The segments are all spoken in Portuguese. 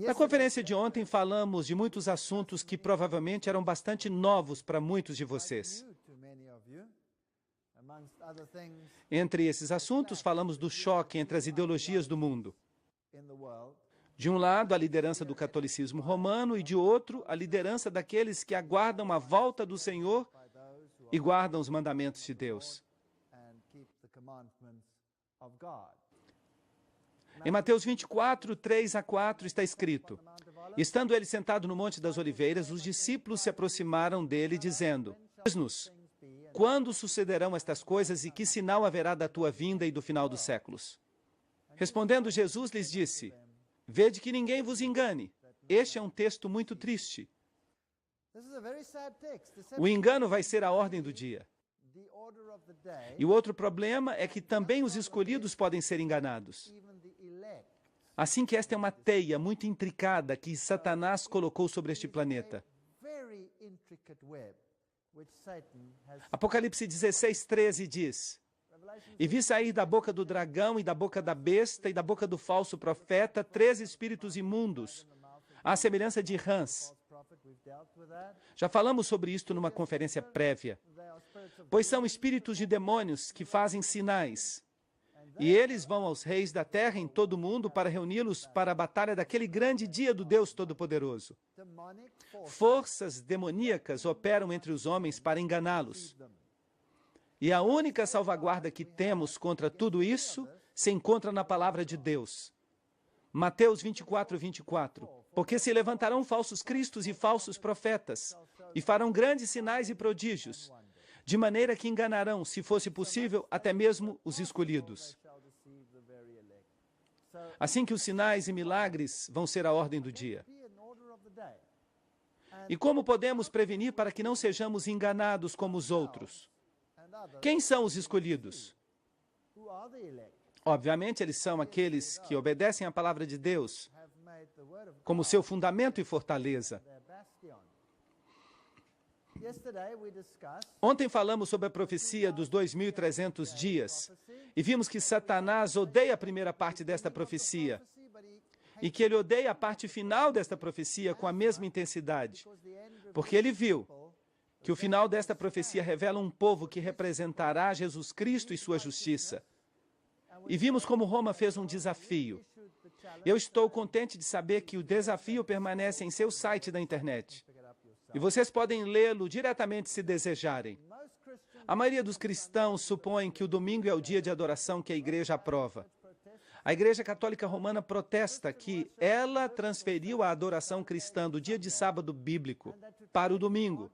Na conferência de ontem, falamos de muitos assuntos que provavelmente eram bastante novos para muitos de vocês. Entre esses assuntos, falamos do choque entre as ideologias do mundo. De um lado, a liderança do catolicismo romano e, de outro, a liderança daqueles que aguardam a volta do Senhor e guardam os mandamentos de Deus. Em Mateus 24, 3-4 está escrito: Estando ele sentado no Monte das Oliveiras, os discípulos se aproximaram dele, dizendo: Diz-nos, quando sucederão estas coisas e que sinal haverá da tua vinda e do final dos séculos? Respondendo Jesus, lhes disse: Vede que ninguém vos engane. Este é um texto muito triste. O engano vai ser a ordem do dia. E o outro problema é que também os escolhidos podem ser enganados. Assim que esta é uma teia muito intricada que Satanás colocou sobre este planeta. Apocalipse 16:13 diz: E vi sair da boca do dragão e da boca da besta e da boca do falso profeta 3 espíritos imundos, à semelhança de rãs. Já falamos sobre isto numa conferência prévia. Pois são espíritos de demônios que fazem sinais. E eles vão aos reis da terra em todo o mundo para reuni-los para a batalha daquele grande dia do Deus Todo-Poderoso. Forças demoníacas operam entre os homens para enganá-los. E a única salvaguarda que temos contra tudo isso se encontra na palavra de Deus. Mateus 24:24. Porque se levantarão falsos cristos e falsos profetas, e farão grandes sinais e prodígios, de maneira que enganarão, se fosse possível, até mesmo os escolhidos. Assim que os sinais e milagres vão ser a ordem do dia. E como podemos prevenir para que não sejamos enganados como os outros? Quem são os escolhidos? Obviamente, eles são aqueles que obedecem à palavra de Deus como seu fundamento e fortaleza. Ontem falamos sobre a profecia dos 2.300 dias e vimos que Satanás odeia a primeira parte desta profecia e que ele odeia a parte final desta profecia com a mesma intensidade, porque ele viu que o final desta profecia revela um povo que representará Jesus Cristo e sua justiça. E vimos como Roma fez um desafio. Eu estou contente de saber que o desafio permanece em seu site da internet. E vocês podem lê-lo diretamente se desejarem. A maioria dos cristãos supõe que o domingo é o dia de adoração que a igreja aprova. A Igreja Católica Romana protesta que ela transferiu a adoração cristã do dia de sábado bíblico para o domingo.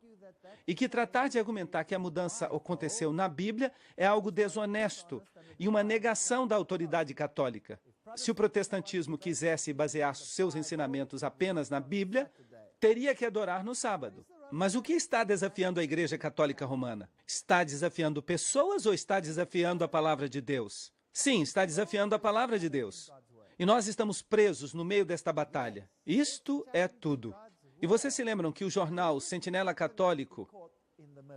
E que tratar de argumentar que a mudança aconteceu na Bíblia é algo desonesto e uma negação da autoridade católica. Se o protestantismo quisesse basear seus ensinamentos apenas na Bíblia, teria que adorar no sábado. Mas o que está desafiando a Igreja Católica Romana? Está desafiando pessoas ou está desafiando a palavra de Deus? Sim, está desafiando a palavra de Deus. E nós estamos presos no meio desta batalha. Isto é tudo. E vocês se lembram que o jornal Sentinela Católico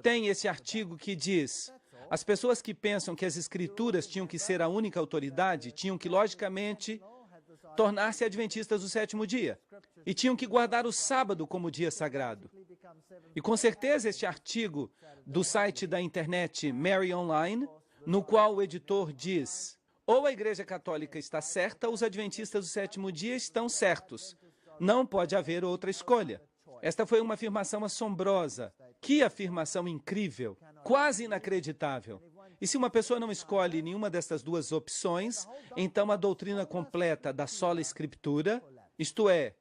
tem esse artigo que diz: as pessoas que pensam que as escrituras tinham que ser a única autoridade, tinham que, logicamente, tornar-se adventistas do sétimo dia. E tinham que guardar o sábado como dia sagrado. E com certeza este artigo do site da internet Mary Online, no qual o editor diz: ou a Igreja Católica está certa, ou os adventistas do sétimo dia estão certos. Não pode haver outra escolha. Esta foi uma afirmação assombrosa. Que afirmação incrível, quase inacreditável. E se uma pessoa não escolhe nenhuma destas duas opções, então a doutrina completa da sola escritura, isto é,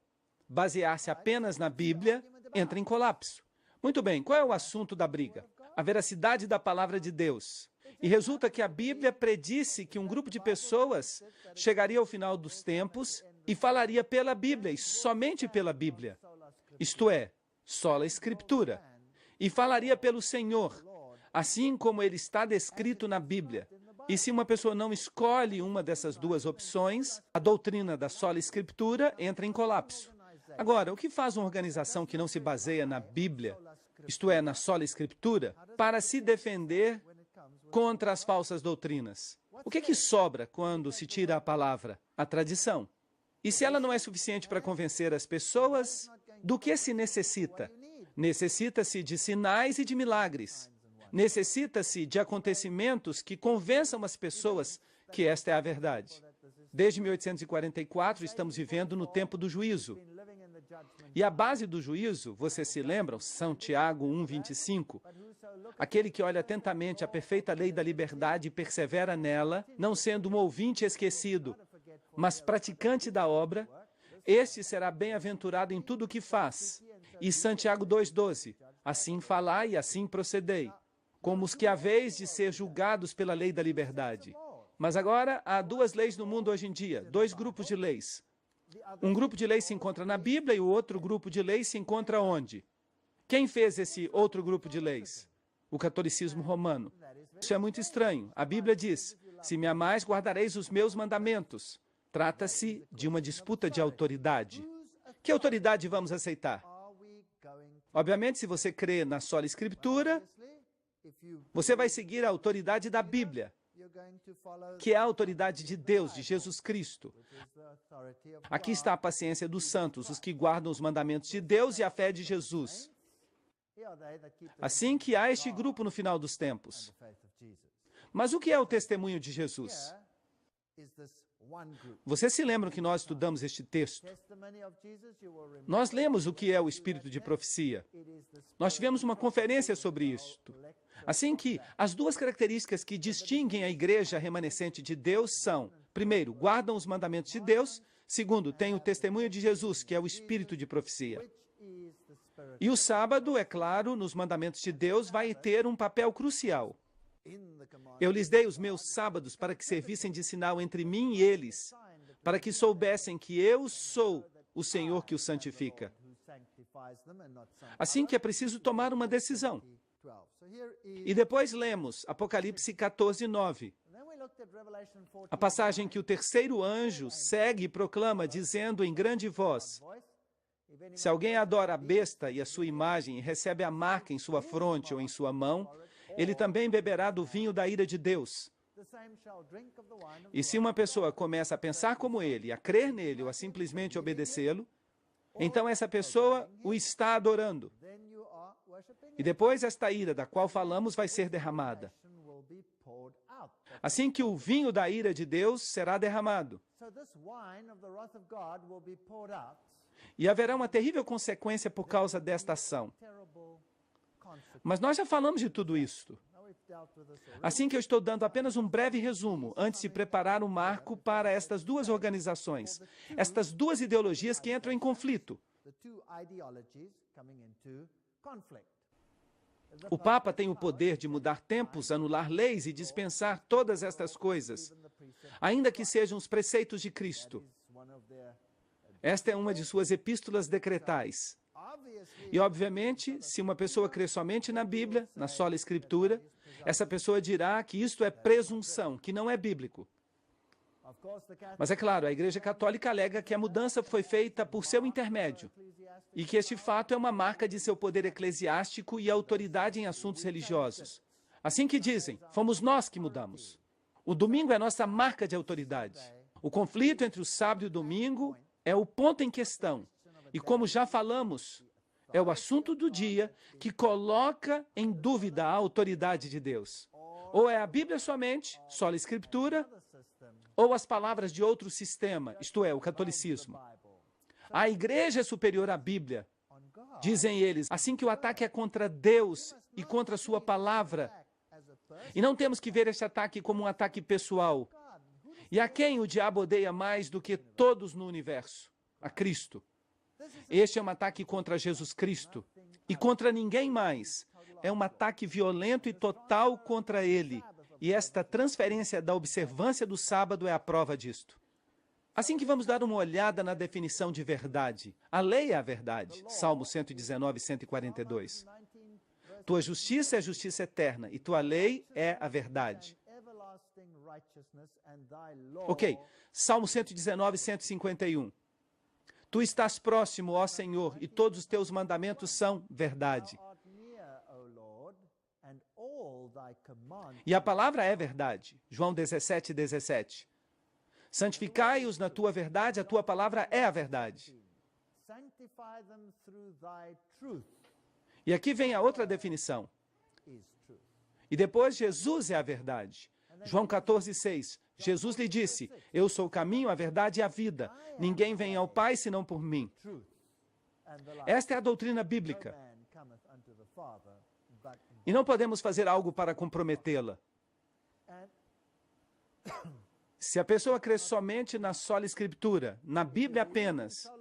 basear-se apenas na Bíblia, entra em colapso. Muito bem, qual é o assunto da briga? A veracidade da palavra de Deus. E resulta que a Bíblia predisse que um grupo de pessoas chegaria ao final dos tempos e falaria pela Bíblia, e somente pela Bíblia. Isto é, sola escritura. E falaria pelo Senhor, assim como ele está descrito na Bíblia. E se uma pessoa não escolhe uma dessas duas opções, a doutrina da sola escritura entra em colapso. Agora, o que faz uma organização que não se baseia na Bíblia, isto é, na sola escritura, para se defender contra as falsas doutrinas? O que sobra quando se tira a palavra? A tradição. E se ela não é suficiente para convencer as pessoas, do que se necessita? Necessita-se de sinais e de milagres. Necessita-se de acontecimentos que convençam as pessoas que esta é a verdade. Desde 1844, estamos vivendo no tempo do juízo. E a base do juízo, vocês se lembram? São Tiago 1:25. Aquele que olha atentamente a perfeita lei da liberdade e persevera nela, não sendo um ouvinte esquecido, mas praticante da obra, este será bem-aventurado em tudo o que faz. E Santiago 2:12. Assim falai e assim procedei, como os que haveis de ser julgados pela lei da liberdade. Mas agora há duas leis no mundo hoje em dia, dois grupos de leis. Um grupo de leis se encontra na Bíblia e o outro grupo de leis se encontra onde? Quem fez esse outro grupo de leis? O catolicismo romano. Isso é muito estranho. A Bíblia diz, se me amais, guardareis os meus mandamentos. Trata-se de uma disputa de autoridade. Que autoridade vamos aceitar? Obviamente, se você crê na sola Escritura, você vai seguir a autoridade da Bíblia, que é a autoridade de Deus, de Jesus Cristo. Aqui está a paciência dos santos, os que guardam os mandamentos de Deus e a fé de Jesus. Assim que há este grupo no final dos tempos. Mas o que é o testemunho de Jesus? Vocês se lembram que nós estudamos este texto? Nós lemos o que é o espírito de profecia. Nós tivemos uma conferência sobre isto. Assim que as duas características que distinguem a igreja remanescente de Deus são, primeiro, guardam os mandamentos de Deus, segundo, tem o testemunho de Jesus, que é o espírito de profecia. E o sábado, é claro, nos mandamentos de Deus, vai ter um papel crucial. Eu lhes dei os meus sábados para que servissem de sinal entre mim e eles, para que soubessem que eu sou o Senhor que os santifica. Assim que é preciso tomar uma decisão. E depois lemos Apocalipse 14:9. A passagem que o terceiro anjo segue e proclama, dizendo em grande voz, se alguém adora a besta e a sua imagem e recebe a marca em sua fronte ou em sua mão, ele também beberá do vinho da ira de Deus. E se uma pessoa começa a pensar como ele, a crer nele ou a simplesmente obedecê-lo, então essa pessoa o está adorando. E depois esta ira da qual falamos vai ser derramada. Assim que o vinho da ira de Deus será derramado. E haverá uma terrível consequência por causa desta ação. Mas nós já falamos de tudo isto. Assim que eu estou dando apenas um breve resumo, antes de preparar um marco para estas duas organizações, estas duas ideologias que entram em conflito. O Papa tem o poder de mudar tempos, anular leis e dispensar todas estas coisas, ainda que sejam os preceitos de Cristo. Esta é uma de suas epístolas decretais. E, obviamente, se uma pessoa crê somente na Bíblia, na sola Escritura, essa pessoa dirá que isto é presunção, que não é bíblico. Mas, é claro, a Igreja Católica alega que a mudança foi feita por seu intermédio e que este fato é uma marca de seu poder eclesiástico e autoridade em assuntos religiosos. Assim que dizem, fomos nós que mudamos. O domingo é nossa marca de autoridade. O conflito entre o sábado e o domingo é o ponto em questão. E como já falamos, é o assunto do dia que coloca em dúvida a autoridade de Deus. Ou é a Bíblia somente, sola Escritura, ou as palavras de outro sistema, isto é, o catolicismo. A igreja é superior à Bíblia, dizem eles, assim que o ataque é contra Deus e contra a sua palavra. E não temos que ver este ataque como um ataque pessoal. E a quem o diabo odeia mais do que todos no universo? A Cristo. Este é um ataque contra Jesus Cristo e contra ninguém mais. É um ataque violento e total contra ele. E esta transferência da observância do sábado é a prova disto. Assim que vamos dar uma olhada na definição de verdade. A lei é a verdade. Salmo 119, 142. Tua justiça é justiça eterna e tua lei é a verdade. Ok, Salmo 119, 151. Tu estás próximo, ó Senhor, e todos os teus mandamentos são verdade. E a palavra é verdade. João 17, 17. Santificai-os na tua verdade, a tua palavra é a verdade. E aqui vem a outra definição. E depois, Jesus é a verdade. João 14:6. Jesus lhe disse, eu sou o caminho, a verdade e a vida. Ninguém vem ao Pai senão por mim. Esta é a doutrina bíblica. E não podemos fazer algo para comprometê-la. Se a pessoa crê somente na sola Escritura, na Bíblia apenas,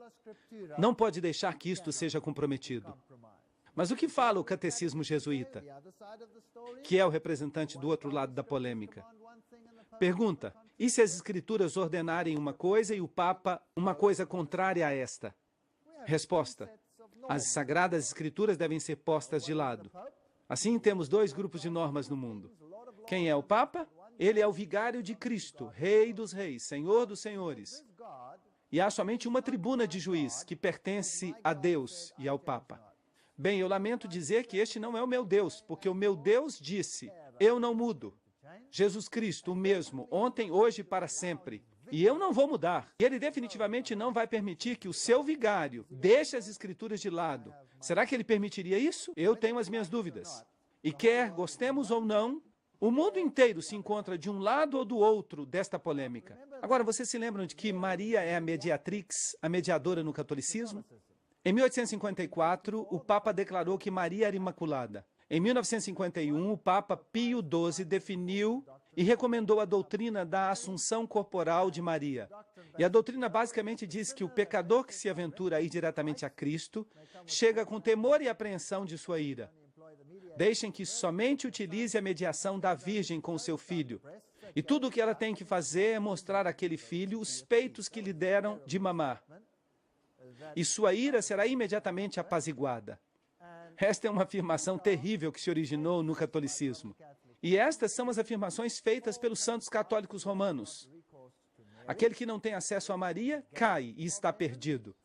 não pode deixar que isto seja comprometido. Mas o que fala o catecismo jesuíta, que é o representante do outro lado da polêmica? Pergunta, e se as Escrituras ordenarem uma coisa e o Papa uma coisa contrária a esta? Resposta, as Sagradas Escrituras devem ser postas de lado. Assim, temos dois grupos de normas no mundo. Quem é o Papa? Ele é o vigário de Cristo, Rei dos Reis, Senhor dos Senhores. E há somente uma tribuna de juiz que pertence a Deus e ao Papa. Bem, eu lamento dizer que este não é o meu Deus, porque o meu Deus disse, eu não mudo. Jesus Cristo, o mesmo, ontem, hoje e para sempre. E eu não vou mudar. E ele definitivamente não vai permitir que o seu vigário deixe as Escrituras de lado. Será que ele permitiria isso? Eu tenho as minhas dúvidas. E quer gostemos ou não, o mundo inteiro se encontra de um lado ou do outro desta polêmica. Agora, vocês se lembram de que Maria é a mediatrix, a mediadora no catolicismo? Em 1854, o Papa declarou que Maria era imaculada. Em 1951, o Papa Pio XII definiu e recomendou a doutrina da assunção corporal de Maria. E a doutrina basicamente diz que o pecador que se aventura a ir diretamente a Cristo chega com temor e apreensão de sua ira. Deixem que somente utilize a mediação da Virgem com o seu filho. E tudo o que ela tem que fazer é mostrar àquele filho os peitos que lhe deram de mamar. E sua ira será imediatamente apaziguada. Esta é uma afirmação terrível que se originou no catolicismo. E estas são as afirmações feitas pelos santos católicos romanos. Aquele que não tem acesso a Maria, cai e está perdido.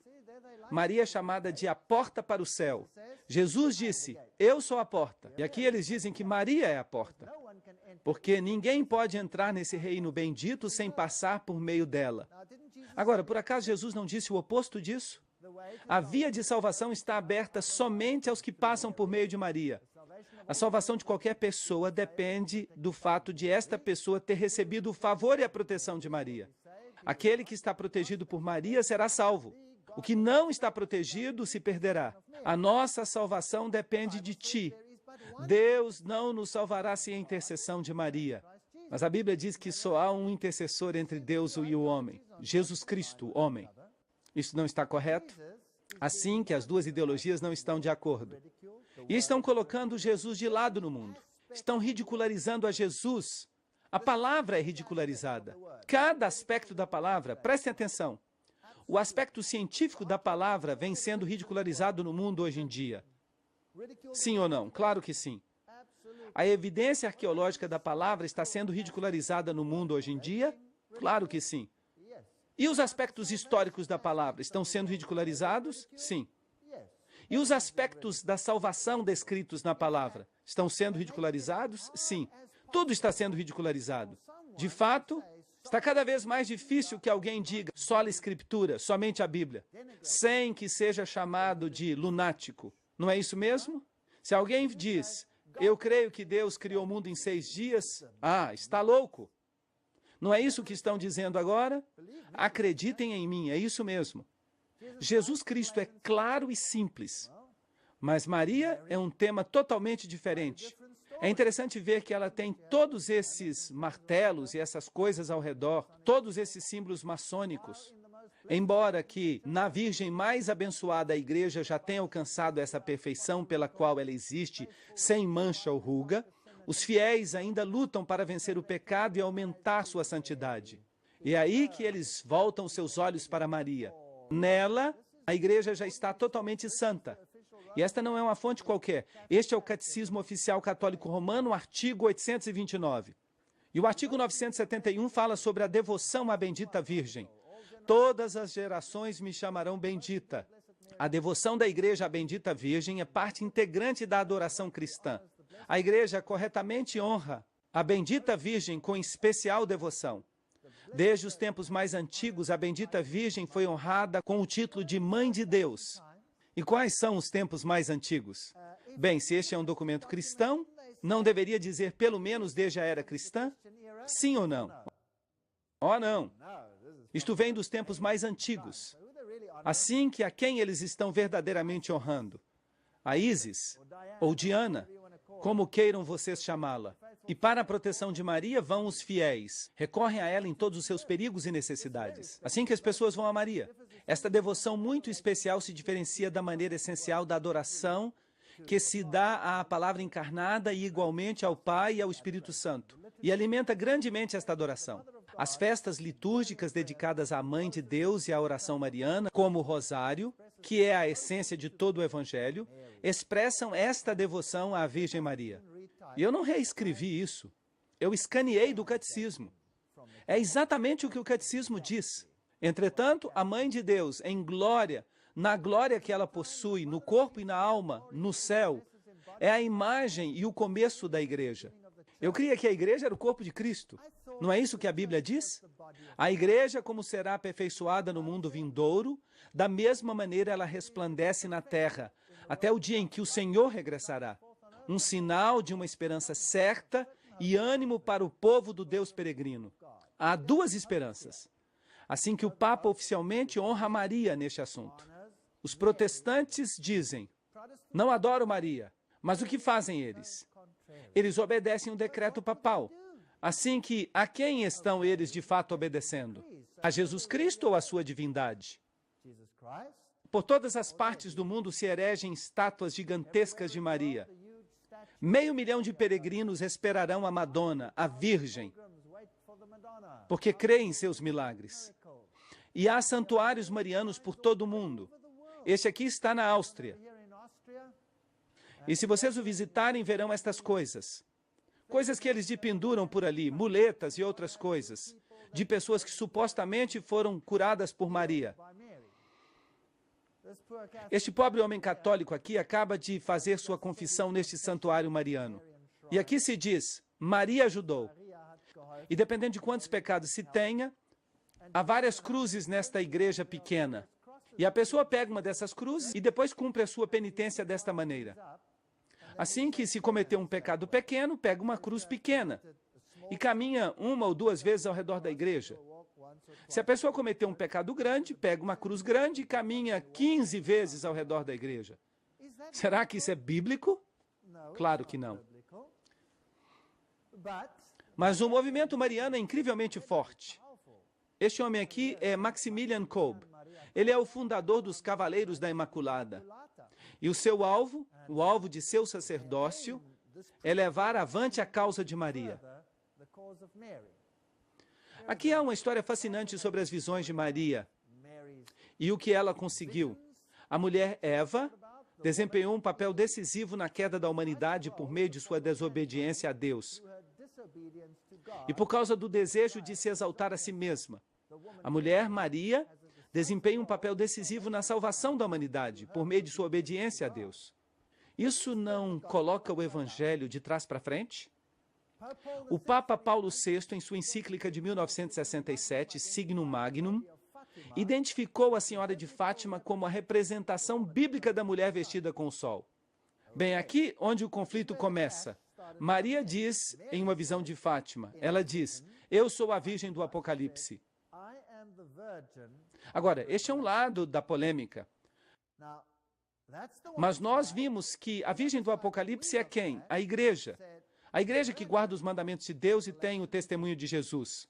Maria é chamada de a porta para o céu. Jesus disse, eu sou a porta. E aqui eles dizem que Maria é a porta. Porque ninguém pode entrar nesse reino bendito sem passar por meio dela. Agora, por acaso Jesus não disse o oposto disso? A via de salvação está aberta somente aos que passam por meio de Maria. A salvação de qualquer pessoa depende do fato de esta pessoa ter recebido o favor e a proteção de Maria. Aquele que está protegido por Maria será salvo. O que não está protegido se perderá. A nossa salvação depende de ti. Deus não nos salvará sem a intercessão de Maria. Mas a Bíblia diz que só há um intercessor entre Deus e o homem. Jesus Cristo, homem. Isso não está correto? Assim que as duas ideologias não estão de acordo. E estão colocando Jesus de lado no mundo. Estão ridicularizando a Jesus. A palavra é ridicularizada. Cada aspecto da palavra, prestem atenção. O aspecto científico da palavra vem sendo ridicularizado no mundo hoje em dia. Sim ou não? Claro que sim. A evidência arqueológica da palavra está sendo ridicularizada no mundo hoje em dia? Claro que sim. E os aspectos históricos da palavra estão sendo ridicularizados? Sim. E os aspectos da salvação descritos na palavra estão sendo ridicularizados? Sim. Tudo está sendo ridicularizado. De fato, está cada vez mais difícil que alguém diga só a Escritura, somente a Bíblia, sem que seja chamado de lunático. Não é isso mesmo? Se alguém diz, eu creio que Deus criou o mundo em 6 dias, está louco. Não é isso que estão dizendo agora? Acreditem em mim, é isso mesmo. Jesus Cristo é claro e simples, mas Maria é um tema totalmente diferente. É interessante ver que ela tem todos esses martelos e essas coisas ao redor, todos esses símbolos maçônicos. Embora que na Virgem mais abençoada a Igreja já tenha alcançado essa perfeição pela qual ela existe, sem mancha ou ruga, os fiéis ainda lutam para vencer o pecado e aumentar sua santidade. E é aí que eles voltam seus olhos para Maria. Nela, a Igreja já está totalmente santa. E esta não é uma fonte qualquer. Este é o Catecismo Oficial Católico Romano, artigo 829. E o artigo 971 fala sobre a devoção à bendita Virgem. Todas as gerações me chamarão bendita. A devoção da Igreja à bendita Virgem é parte integrante da adoração cristã. A Igreja corretamente honra a bendita Virgem com especial devoção. Desde os tempos mais antigos, a bendita Virgem foi honrada com o título de Mãe de Deus. E quais são os tempos mais antigos? Bem, se este é um documento cristão, não deveria dizer pelo menos desde a era cristã? Sim ou não? Oh, não. Isto vem dos tempos mais antigos. Assim que a quem eles estão verdadeiramente honrando? A Ísis ou Diana, como queiram vocês chamá-la. E para a proteção de Maria vão os fiéis. Recorrem a ela em todos os seus perigos e necessidades. Assim que as pessoas vão a Maria. Esta devoção muito especial se diferencia da maneira essencial da adoração que se dá à palavra encarnada e igualmente ao Pai e ao Espírito Santo. E alimenta grandemente esta adoração. As festas litúrgicas dedicadas à Mãe de Deus e à oração mariana, como o Rosário, que é a essência de todo o Evangelho, expressam esta devoção à Virgem Maria. E eu não reescrevi isso. Eu escaneei do catecismo. É exatamente o que o catecismo diz. Entretanto, a Mãe de Deus, em glória, na glória que ela possui, no corpo e na alma, no céu, é a imagem e o começo da igreja. Eu creia que a igreja era o corpo de Cristo. Não é isso que a Bíblia diz? A igreja, como será aperfeiçoada no mundo vindouro, da mesma maneira ela resplandece na terra, até o dia em que o Senhor regressará. Um sinal de uma esperança certa e ânimo para o povo do Deus peregrino. Há duas esperanças. Assim que o Papa oficialmente honra Maria neste assunto. Os protestantes dizem, não adoro Maria, mas o que fazem eles? Eles obedecem um decreto papal. Assim que, a quem estão eles de fato obedecendo? A Jesus Cristo ou a sua divindade? Por todas as partes do mundo se erigem estátuas gigantescas de Maria. 500 mil de peregrinos esperarão a Madonna, a Virgem, porque creem em seus milagres. E há santuários marianos por todo o mundo. Este aqui está na Áustria. E se vocês o visitarem, verão estas coisas. Coisas que eles penduram por ali, muletas e outras coisas, de pessoas que supostamente foram curadas por Maria. Este pobre homem católico aqui acaba de fazer sua confissão neste santuário mariano. E aqui se diz, Maria ajudou. E dependendo de quantos pecados se tenha, há várias cruzes nesta igreja pequena. E a pessoa pega uma dessas cruzes e depois cumpre a sua penitência desta maneira. Assim que se cometeu um pecado pequeno, pega uma cruz pequena e caminha 1 ou 2 vezes ao redor da igreja. Se a pessoa cometeu um pecado grande, pega uma cruz grande e caminha 15 vezes ao redor da igreja. Será que isso é bíblico? Claro que não. Mas o movimento mariano é incrivelmente forte. Este homem aqui é Maximilian Kolbe. Ele é o fundador dos Cavaleiros da Imaculada. E o seu alvo, o alvo de seu sacerdócio, é levar avante a causa de Maria. Aqui há uma história fascinante sobre as visões de Maria e o que ela conseguiu. A mulher Eva desempenhou um papel decisivo na queda da humanidade por meio de sua desobediência a Deus. E por causa do desejo de se exaltar a si mesma. A mulher Maria desempenha um papel decisivo na salvação da humanidade, por meio de sua obediência a Deus. Isso não coloca o Evangelho de trás para frente? O Papa Paulo VI, em sua encíclica de 1967, Signum Magnum, identificou a Senhora de Fátima como a representação bíblica da mulher vestida com o sol. Bem, aqui onde o conflito começa. Maria diz, em uma visão de Fátima, ela diz, eu sou a Virgem do Apocalipse. Agora, este é um lado da polêmica. Mas nós vimos que a Virgem do Apocalipse é quem? A igreja. A igreja que guarda os mandamentos de Deus e tem o testemunho de Jesus.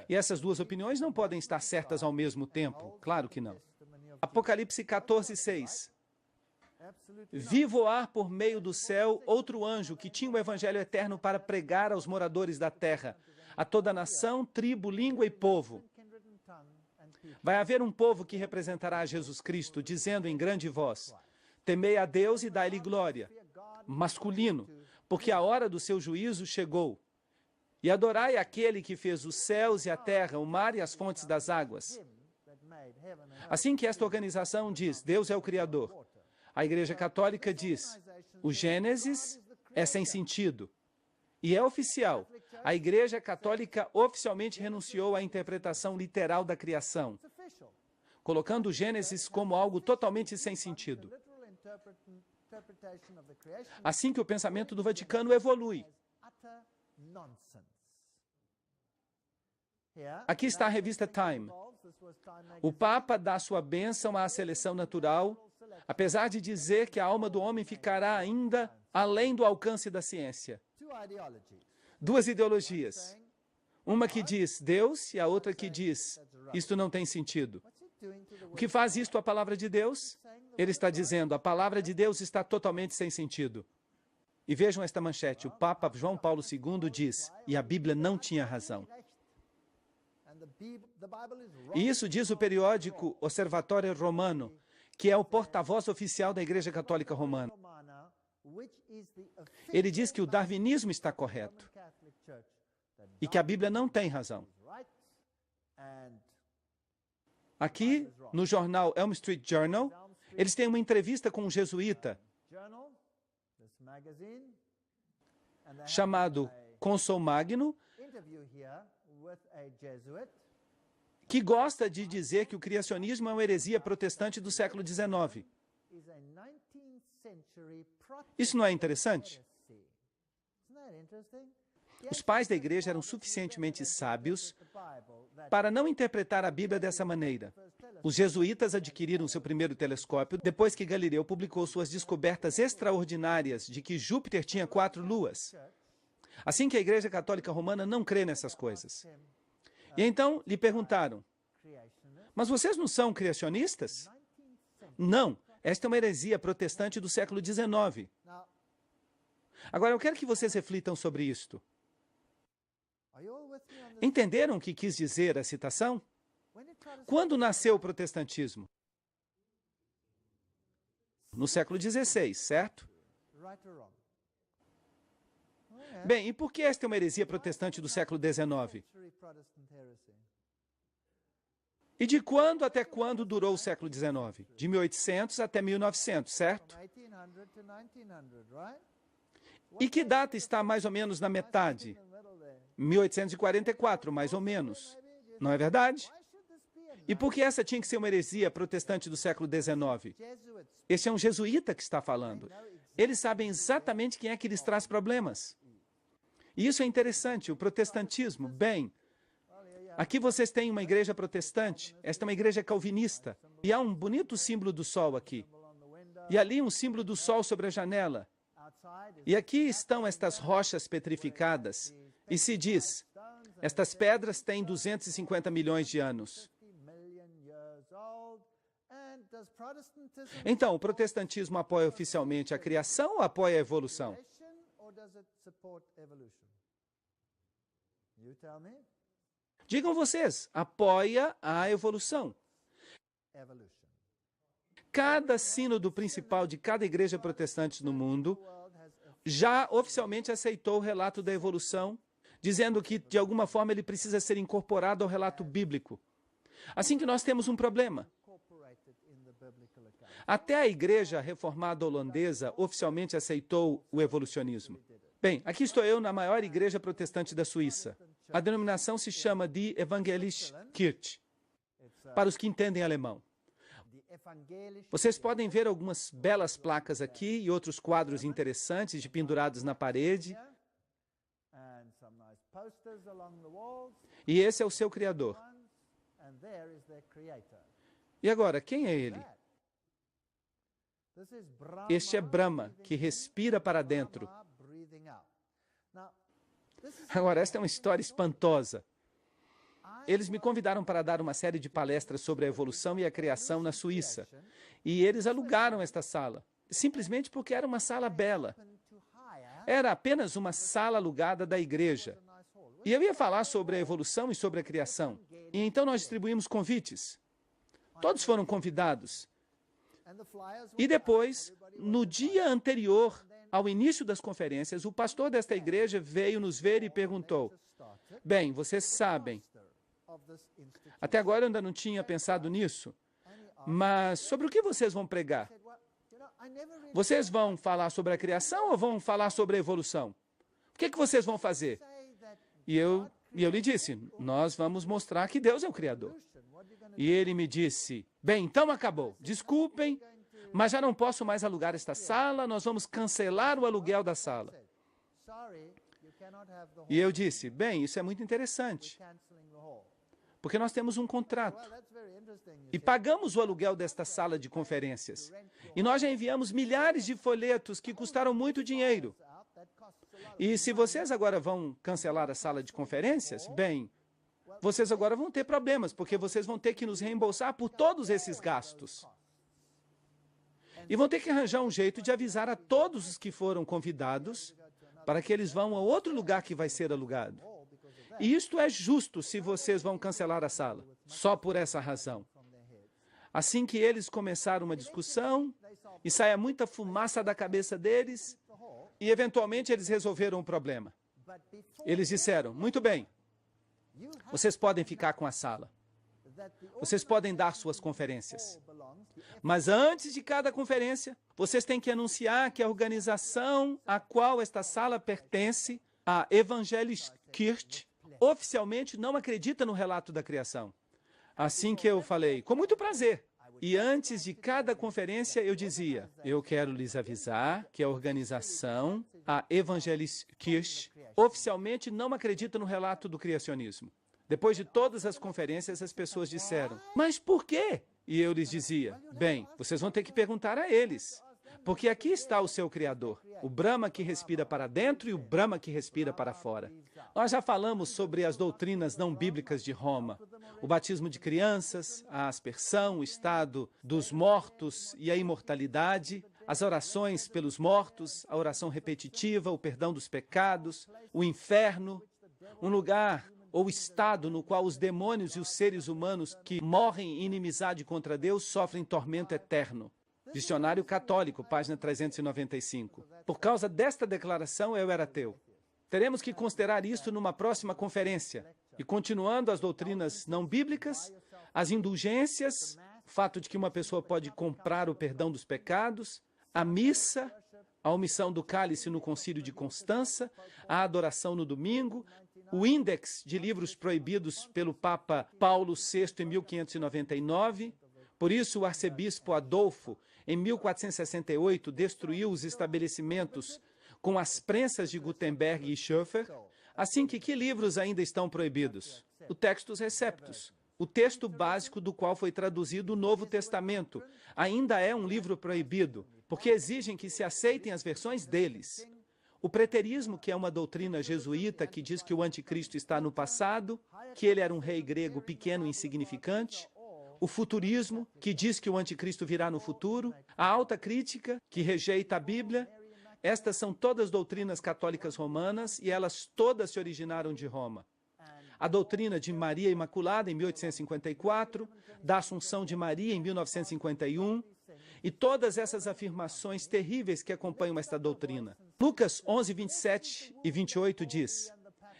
E essas duas opiniões não podem estar certas ao mesmo tempo. Claro que não. Apocalipse 14:6. Vi voar por meio do céu outro anjo que tinha o evangelho eterno para pregar aos moradores da terra, a toda nação, tribo, língua e povo. Vai haver um povo que representará a Jesus Cristo, dizendo em grande voz, temei a Deus e dai-lhe glória, masculino, porque a hora do seu juízo chegou. E adorai aquele que fez os céus e a terra, o mar e as fontes das águas. Assim que esta organização diz, Deus é o Criador. A Igreja Católica diz, o Gênesis é sem sentido. E é oficial. a Igreja Católica oficialmente renunciou à interpretação literal da criação, colocando o Gênesis como algo totalmente sem sentido. Assim que o pensamento do Vaticano evolui. Aqui está a revista Time. O Papa dá sua bênção à seleção natural, apesar de dizer que a alma do homem ficará ainda além do alcance da ciência. Duas ideologias. Uma que diz Deus e a outra que diz isto não tem sentido. O que faz isto a palavra de Deus? Ele está dizendo, a palavra de Deus está totalmente sem sentido. E vejam esta manchete, o Papa João Paulo II diz, e a Bíblia não tinha razão. E isso diz o periódico Osservatório Romano, que é o porta-voz oficial da Igreja Católica Romana. Ele diz que o darwinismo está correto e que a Bíblia não tem razão. Aqui, no jornal Elm Street Journal, eles têm uma entrevista com um jesuíta chamado Consul Magno, que gosta de dizer que o criacionismo é uma heresia protestante do século XIX. Isso não é interessante? Os pais da igreja eram suficientemente sábios para não interpretar a Bíblia dessa maneira. Os jesuítas adquiriram seu primeiro telescópio depois que Galileu publicou suas descobertas extraordinárias de que Júpiter tinha 4 luas. Assim que a Igreja Católica Romana não crê nessas coisas. E então lhe perguntaram, mas vocês não são criacionistas? Não, esta é uma heresia protestante do século XIX. Agora, eu quero que vocês reflitam sobre isto. Entenderam o que quis dizer a citação? Quando nasceu o protestantismo? No século XVI, certo? Bem, e por que esta é uma heresia protestante do século XIX? E de quando até quando durou o século XIX? De 1800 até 1900, certo? E que data está mais ou menos na metade? 1844, mais ou menos. Não é verdade? E por que essa tinha que ser uma heresia protestante do século XIX? Esse é um jesuíta que está falando. Eles sabem exatamente quem é que lhes traz problemas. E isso é interessante, o protestantismo. Bem, aqui vocês têm uma igreja protestante, esta é uma igreja calvinista. E há um bonito símbolo do sol aqui. E ali um símbolo do sol sobre a janela. E aqui estão estas rochas petrificadas. E se diz, estas pedras têm 250 milhões de anos. Então, o protestantismo apoia oficialmente a criação ou apoia a evolução? Digam vocês, apoia a evolução. Cada sínodo principal de cada igreja protestante no mundo já oficialmente aceitou o relato da evolução, dizendo que, de alguma forma, ele precisa ser incorporado ao relato bíblico. Assim que nós temos um problema. Até a Igreja Reformada Holandesa oficialmente aceitou o evolucionismo. Bem, aqui estou eu na maior igreja protestante da Suíça. A denominação se chama Die Evangelische Kirche, para os que entendem alemão. Vocês podem ver algumas belas placas aqui e outros quadros interessantes pendurados na parede. E esse é o seu Criador. E agora, quem é ele? Este é Brahma, que respira para dentro. Agora, esta é uma história espantosa. Eles me convidaram para dar uma série de palestras sobre a evolução e a criação na Suíça. E eles alugaram esta sala, simplesmente porque era uma sala bela. Era apenas uma sala alugada da igreja. E eu ia falar sobre a evolução e sobre a criação. E então nós distribuímos convites. Todos foram convidados. E depois, no dia anterior ao início das conferências, o pastor desta igreja veio nos ver e perguntou, bem, vocês sabem, até agora eu ainda não tinha pensado nisso, mas sobre o que vocês vão pregar? Vocês vão falar sobre a criação ou vão falar sobre a evolução? O que é que vocês vão fazer? E eu lhe disse, nós vamos mostrar que Deus é o Criador. E ele me disse, bem, então acabou. Desculpem, mas já não posso mais alugar esta sala, nós vamos cancelar o aluguel da sala. E eu disse, bem, isso é muito interessante, porque nós temos um contrato e pagamos o aluguel desta sala de conferências. E nós já enviamos milhares de folhetos que custaram muito dinheiro. E se vocês agora vão cancelar a sala de conferências, bem, vocês agora vão ter problemas, porque vocês vão ter que nos reembolsar por todos esses gastos. E vão ter que arranjar um jeito de avisar a todos os que foram convidados para que eles vão a outro lugar que vai ser alugado. E isto é justo se vocês vão cancelar a sala, só por essa razão. Assim que eles começaram uma discussão, e saia muita fumaça da cabeça deles, e eventualmente eles resolveram o problema. Eles disseram, muito bem, vocês podem ficar com a sala. Vocês podem dar suas conferências. Mas antes de cada conferência, vocês têm que anunciar que a organização a qual esta sala pertence, a Evangeliskirche, oficialmente não acredita no relato da criação. Assim que eu falei, com muito prazer. E antes de cada conferência eu dizia, eu quero lhes avisar que a organização, a Evangeliskirche, oficialmente não acredita no relato do criacionismo. Depois de todas as conferências, as pessoas disseram, mas por quê? E eu lhes dizia, bem, vocês vão ter que perguntar a eles. Porque aqui está o seu Criador, o Brahma que respira para dentro e o Brahma que respira para fora. Nós já falamos sobre as doutrinas não bíblicas de Roma, o batismo de crianças, a aspersão, o estado dos mortos e a imortalidade, as orações pelos mortos, a oração repetitiva, o perdão dos pecados, o inferno, um lugar ou estado no qual os demônios e os seres humanos que morrem em inimizade contra Deus sofrem tormento eterno. Dicionário Católico, página 395. Por causa desta declaração, eu era ateu. Teremos que considerar isto numa próxima conferência. E continuando as doutrinas não bíblicas, as indulgências, o fato de que uma pessoa pode comprar o perdão dos pecados, a missa, a omissão do cálice no concílio de Constança, a adoração no domingo, o índex de livros proibidos pelo Papa Paulo VI em 1599. Por isso, o arcebispo Adolfo, em 1468, destruiu os estabelecimentos com as prensas de Gutenberg e Schoeffer. Assim que livros ainda estão proibidos? O Textus Receptus, o texto básico do qual foi traduzido o Novo Testamento, ainda é um livro proibido, porque exigem que se aceitem as versões deles. O preterismo, que é uma doutrina jesuíta que diz que o anticristo está no passado, que ele era um rei grego pequeno e insignificante. O futurismo, que diz que o anticristo virá no futuro. A alta crítica, que rejeita a Bíblia. Estas são todas doutrinas católicas romanas e elas todas se originaram de Roma. A doutrina de Maria Imaculada, em 1854, da Assunção de Maria, em 1951, e todas essas afirmações terríveis que acompanham esta doutrina. Lucas 11, 27 e 28 diz,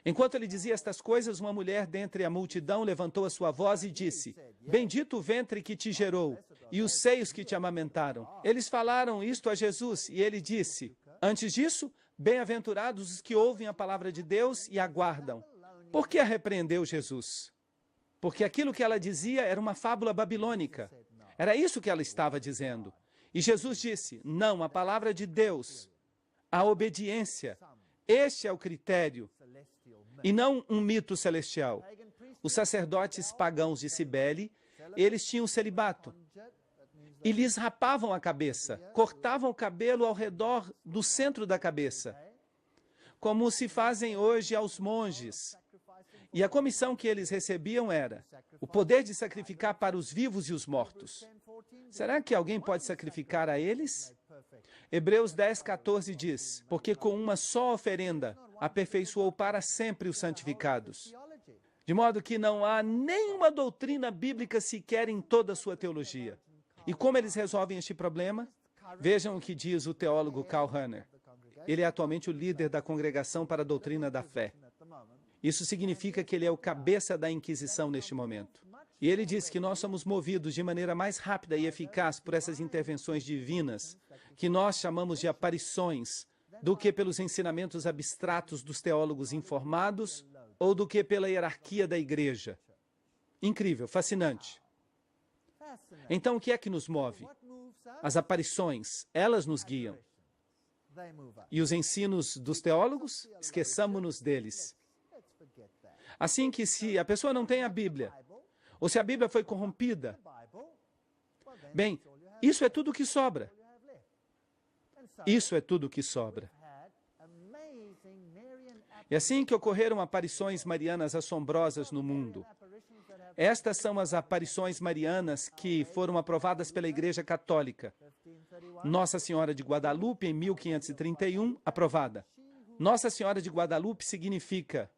enquanto ele dizia estas coisas, uma mulher dentre a multidão levantou a sua voz e disse, bendito o ventre que te gerou e os seios que te amamentaram. Eles falaram isto a Jesus e ele disse, antes disso, bem-aventurados os que ouvem a palavra de Deus e aguardam. Por que a repreendeu Jesus? Porque aquilo que ela dizia era uma fábula babilônica. Era isso que ela estava dizendo. E Jesus disse, não, a palavra de Deus, a obediência, este é o critério, e não um mito celestial. Os sacerdotes pagãos de Cibele, eles tinham celibato, e lhes rapavam a cabeça, cortavam o cabelo ao redor do centro da cabeça, como se fazem hoje aos monges. E a comissão que eles recebiam era o poder de sacrificar para os vivos e os mortos. Será que alguém pode sacrificar a eles? Hebreus 10, 14 diz, porque com uma só oferenda aperfeiçoou para sempre os santificados. De modo que não há nenhuma doutrina bíblica sequer em toda a sua teologia. E como eles resolvem este problema? Vejam o que diz o teólogo Karl Rahner. Ele é atualmente o líder da Congregação para a Doutrina da Fé. Isso significa que ele é o cabeça da Inquisição neste momento. E ele diz que nós somos movidos de maneira mais rápida e eficaz por essas intervenções divinas, que nós chamamos de aparições, do que pelos ensinamentos abstratos dos teólogos informados ou do que pela hierarquia da igreja. Incrível, fascinante. Então, o que é que nos move? As aparições, elas nos guiam. E os ensinos dos teólogos? Esqueçamo-nos deles. Assim que se a pessoa não tem a Bíblia, ou se a Bíblia foi corrompida, bem, isso é tudo o que sobra. Isso é tudo o que sobra. É assim que ocorreram aparições marianas assombrosas no mundo. Estas são as aparições marianas que foram aprovadas pela Igreja Católica. Nossa Senhora de Guadalupe, em 1531, aprovada. Nossa Senhora de Guadalupe significa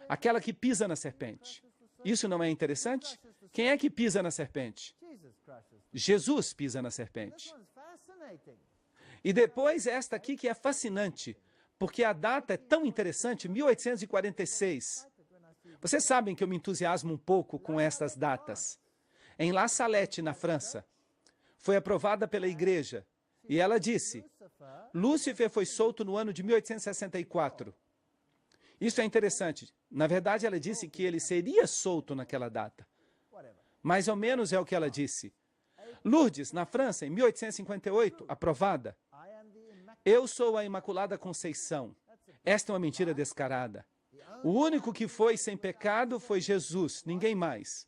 aquela que pisa na serpente. Isso não é interessante? Quem é que pisa na serpente? Jesus pisa na serpente. E depois esta aqui que é fascinante, porque a data é tão interessante, 1846. Vocês sabem que eu me entusiasmo um pouco com estas datas. Em La Salette, na França, foi aprovada pela igreja, e ela disse, Lúcifer foi solto no ano de 1864. Isso é interessante. Na verdade, ela disse que ele seria solto naquela data. Mais ou menos é o que ela disse. Lourdes, na França, em 1858, aprovada. Eu sou a Imaculada Conceição. Esta é uma mentira descarada. O único que foi sem pecado foi Jesus, ninguém mais.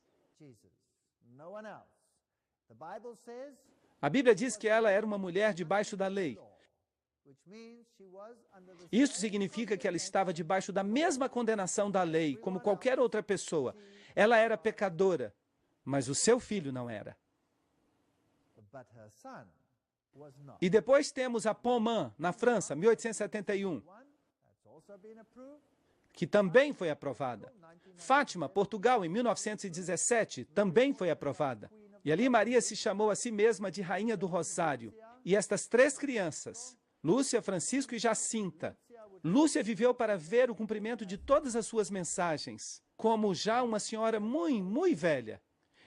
A Bíblia diz que ela era uma mulher debaixo da lei. Isso significa que ela estava debaixo da mesma condenação da lei, como qualquer outra pessoa. Ela era pecadora, mas o seu filho não era. E depois temos a Pommern, na França, 1871, que também foi aprovada. Fátima, Portugal, em 1917, também foi aprovada. E ali Maria se chamou a si mesma de Rainha do Rosário. E estas três crianças, Lúcia, Francisco e Jacinta, Lúcia viveu para ver o cumprimento de todas as suas mensagens, como já uma senhora muito velha.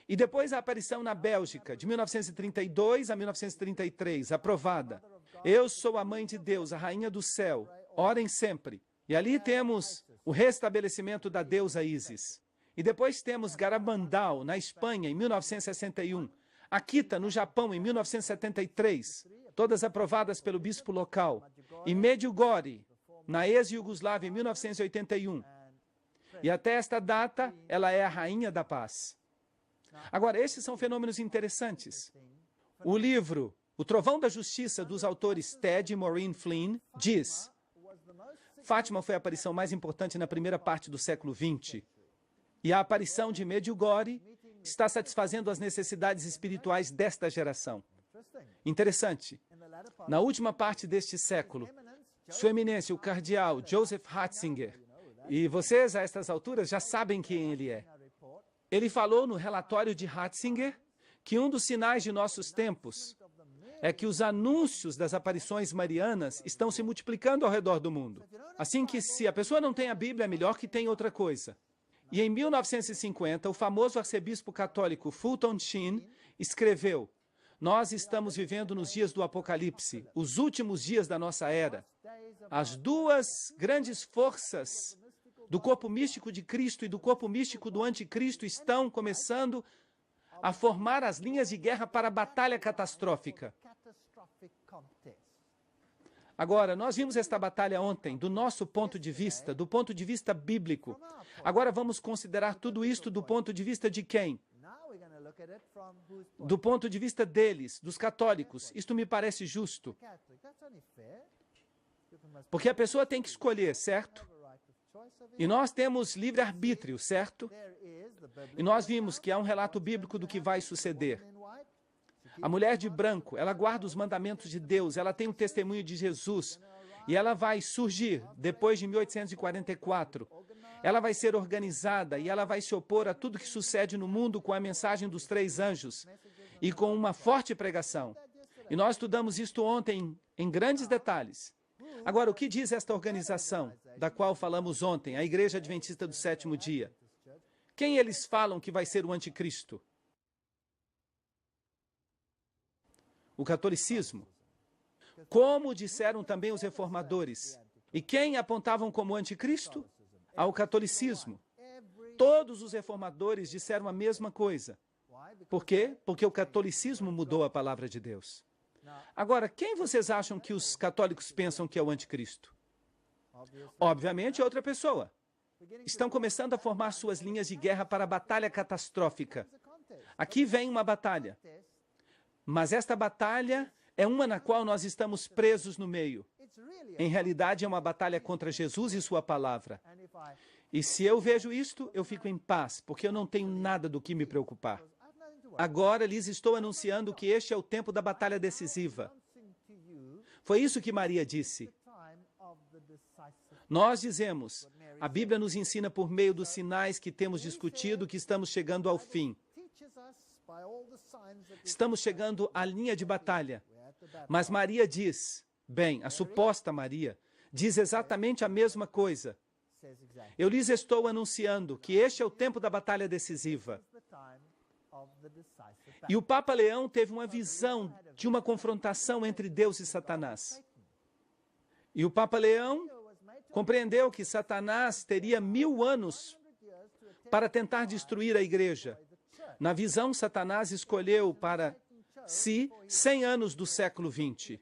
E depois a aparição na Bélgica, de 1932 a 1933, aprovada. Eu sou a Mãe de Deus, a Rainha do Céu, orem sempre. E ali temos o restabelecimento da deusa Ísis. E depois temos Garabandal, na Espanha, em 1961. Akita, no Japão, em 1973, todas aprovadas pelo bispo local. E Medjugorje, na ex-Iugoslávia, em 1981. E até esta data, ela é a Rainha da Paz. Agora, esses são fenômenos interessantes. O livro O Trovão da Justiça, dos autores Ted e Maureen Flynn, diz: Fátima foi a aparição mais importante na primeira parte do século XX. E a aparição de Medjugorje está satisfazendo as necessidades espirituais desta geração. Interessante. Na última parte deste século, Sua Eminência, o cardeal Joseph Ratzinger, e vocês, a estas alturas, já sabem quem ele é. Ele falou no relatório de Ratzinger que um dos sinais de nossos tempos é que os anúncios das aparições marianas estão se multiplicando ao redor do mundo. Assim que, se a pessoa não tem a Bíblia, é melhor que tenha outra coisa. E em 1950, o famoso arcebispo católico Fulton Sheen escreveu: Nós estamos vivendo nos dias do Apocalipse, os últimos dias da nossa era. As duas grandes forças do corpo místico de Cristo e do corpo místico do anticristo estão começando a formar as linhas de guerra para a batalha catastrófica. Agora, nós vimos esta batalha ontem, do nosso ponto de vista, do ponto de vista bíblico. Agora vamos considerar tudo isto do ponto de vista de quem? Do ponto de vista deles, dos católicos. Isto me parece justo. Porque a pessoa tem que escolher, certo? E nós temos livre-arbítrio, certo? E nós vimos que há um relato bíblico do que vai suceder. A mulher de branco, ela guarda os mandamentos de Deus, ela tem o testemunho de Jesus, e ela vai surgir depois de 1844. Ela vai ser organizada e ela vai se opor a tudo que sucede no mundo com a mensagem dos 3 anjos e com uma forte pregação. E nós estudamos isto ontem em grandes detalhes. Agora, o que diz esta organização, da qual falamos ontem, a Igreja Adventista do Sétimo Dia? Quem eles falam que vai ser o anticristo? O catolicismo. Como disseram também os reformadores. E quem apontavam como anticristo? ao catolicismo. Todos os reformadores disseram a mesma coisa. Por quê? Porque o catolicismo mudou a palavra de Deus. Agora, quem vocês acham que os católicos pensam que é o anticristo? Obviamente é outra pessoa. Estão começando a formar suas linhas de guerra para a batalha catastrófica. Aqui vem uma batalha. Mas esta batalha é uma na qual nós estamos presos no meio. Em realidade, é uma batalha contra Jesus e sua palavra. E se eu vejo isto, eu fico em paz, porque eu não tenho nada do que me preocupar. Agora lhes estou anunciando que este é o tempo da batalha decisiva. Foi isso que Maria disse. Nós dizemos, a Bíblia nos ensina por meio dos sinais que temos discutido que estamos chegando ao fim. Estamos chegando à linha de batalha. Mas Maria diz, bem, a suposta Maria, diz exatamente a mesma coisa. Eu lhes estou anunciando que este é o tempo da batalha decisiva. E o Papa Leão teve uma visão de uma confrontação entre Deus e Satanás. E o Papa Leão compreendeu que Satanás teria 1000 anos para tentar destruir a igreja. Na visão, Satanás escolheu para si 100 anos do século XX.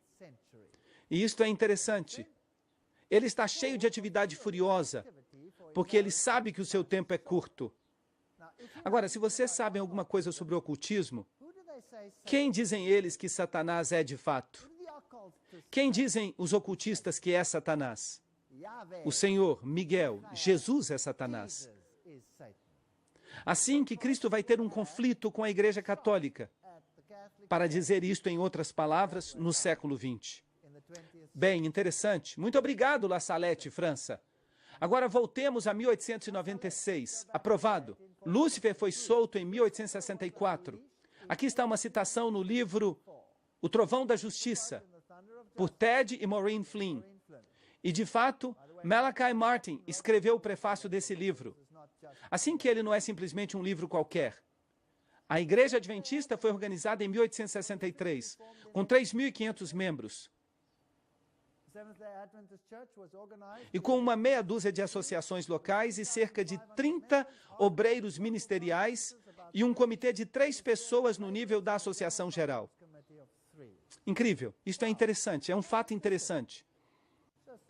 E isto é interessante. Ele está cheio de atividade furiosa, porque ele sabe que o seu tempo é curto. Agora, se vocês sabem alguma coisa sobre o ocultismo, quem dizem eles que Satanás é de fato? Quem dizem os ocultistas que é Satanás? O Senhor, Miguel, Jesus é Satanás. Assim que Cristo vai ter um conflito com a Igreja Católica, para dizer isto em outras palavras, no século XX. Bem, interessante. Muito obrigado, La Salette, França. Agora voltemos a 1896. Aprovado. Lúcifer foi solto em 1864. Aqui está uma citação no livro O Trovão da Justiça, por Ted e Maureen Flynn. E, de fato, Malachi Martin escreveu o prefácio desse livro. Assim que ele não é simplesmente um livro qualquer. A Igreja Adventista foi organizada em 1863, com 3.500 membros. E com uma meia dúzia de associações locais e cerca de 30 obreiros ministeriais e um comitê de 3 pessoas no nível da associação geral. Incrível. Isto é interessante, é um fato interessante.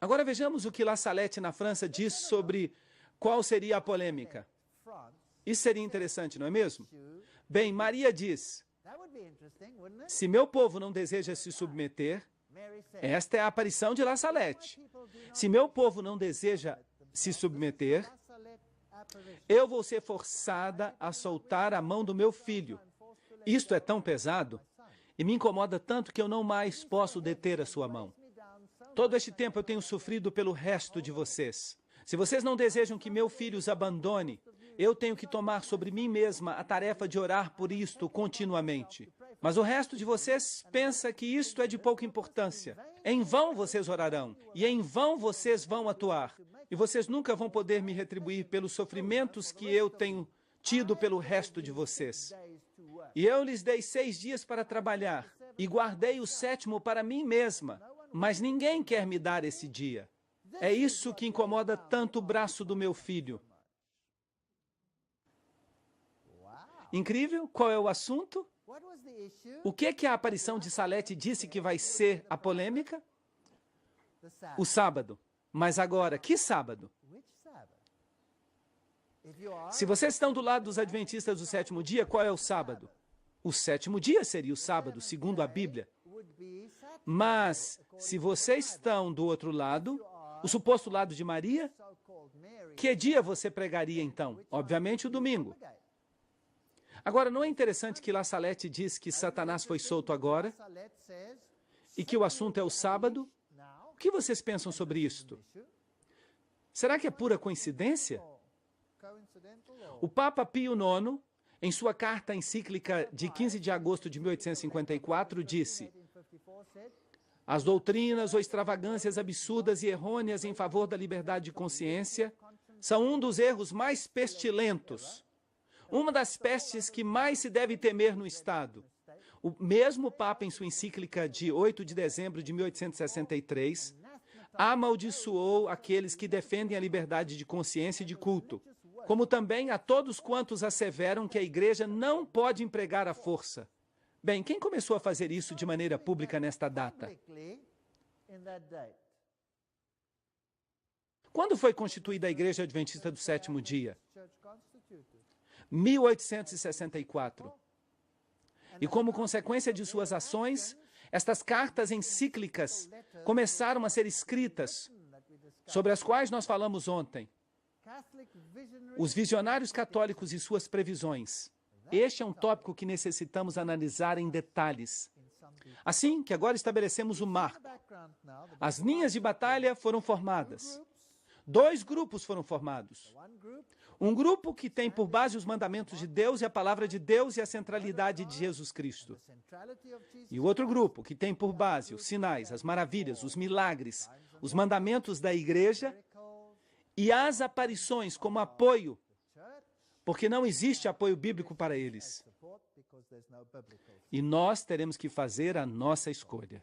Agora vejamos o que La Salette, na França, diz sobre qual seria a polêmica. Isso seria interessante, não é mesmo? Bem, Maria diz, se meu povo não deseja se submeter, esta é a aparição de La Salette. Se meu povo não deseja se submeter, eu vou ser forçada a soltar a mão do meu filho. Isto é tão pesado e me incomoda tanto que eu não mais posso deter a sua mão. Todo este tempo eu tenho sofrido pelo resto de vocês. Se vocês não desejam que meu filho os abandone, eu tenho que tomar sobre mim mesma a tarefa de orar por isto continuamente. Mas o resto de vocês pensa que isto é de pouca importância. Em vão vocês orarão, e em vão vocês vão atuar. E vocês nunca vão poder me retribuir pelos sofrimentos que eu tenho tido pelo resto de vocês. E eu lhes dei 6 dias para trabalhar, e guardei o 7º para mim mesma. Mas ninguém quer me dar esse dia. É isso que incomoda tanto o braço do meu filho. Incrível? Qual é o assunto? O que a aparição de Salette disse que vai ser a polêmica? O sábado. Mas agora, que sábado? Se vocês estão do lado dos adventistas do 7º dia, qual é o sábado? O 7º dia seria o sábado, segundo a Bíblia. Mas, se vocês estão do outro lado, o suposto lado de Maria, que dia você pregaria então? Obviamente o domingo. Agora, não é interessante que La Salette diz que Satanás foi solto agora e que o assunto é o sábado? O que vocês pensam sobre isto? Será que é pura coincidência? O Papa Pio IX, em sua carta encíclica de 15 de agosto de 1854, disse: as doutrinas ou extravagâncias absurdas e errôneas em favor da liberdade de consciência são um dos erros mais pestilentos, uma das pestes que mais se deve temer no Estado. O mesmo Papa, em sua encíclica de 8 de dezembro de 1863, amaldiçoou aqueles que defendem a liberdade de consciência e de culto, como também a todos quantos asseveram que a igreja não pode empregar a força. Bem, quem começou a fazer isso de maneira pública nesta data? Quando foi constituída a Igreja Adventista do Sétimo Dia? 1864. E como consequência de suas ações, estas cartas encíclicas começaram a ser escritas, sobre as quais nós falamos ontem. Os visionários católicos e suas previsões. Este é um tópico que necessitamos analisar em detalhes. Assim que agora estabelecemos o marco. As linhas de batalha foram formadas. 2 grupos foram formados. Um grupo que tem por base os mandamentos de Deus e a palavra de Deus e a centralidade de Jesus Cristo. E o outro grupo que tem por base os sinais, as maravilhas, os milagres, os mandamentos da igreja e as aparições como apoio, porque não existe apoio bíblico para eles. E nós teremos que fazer a nossa escolha.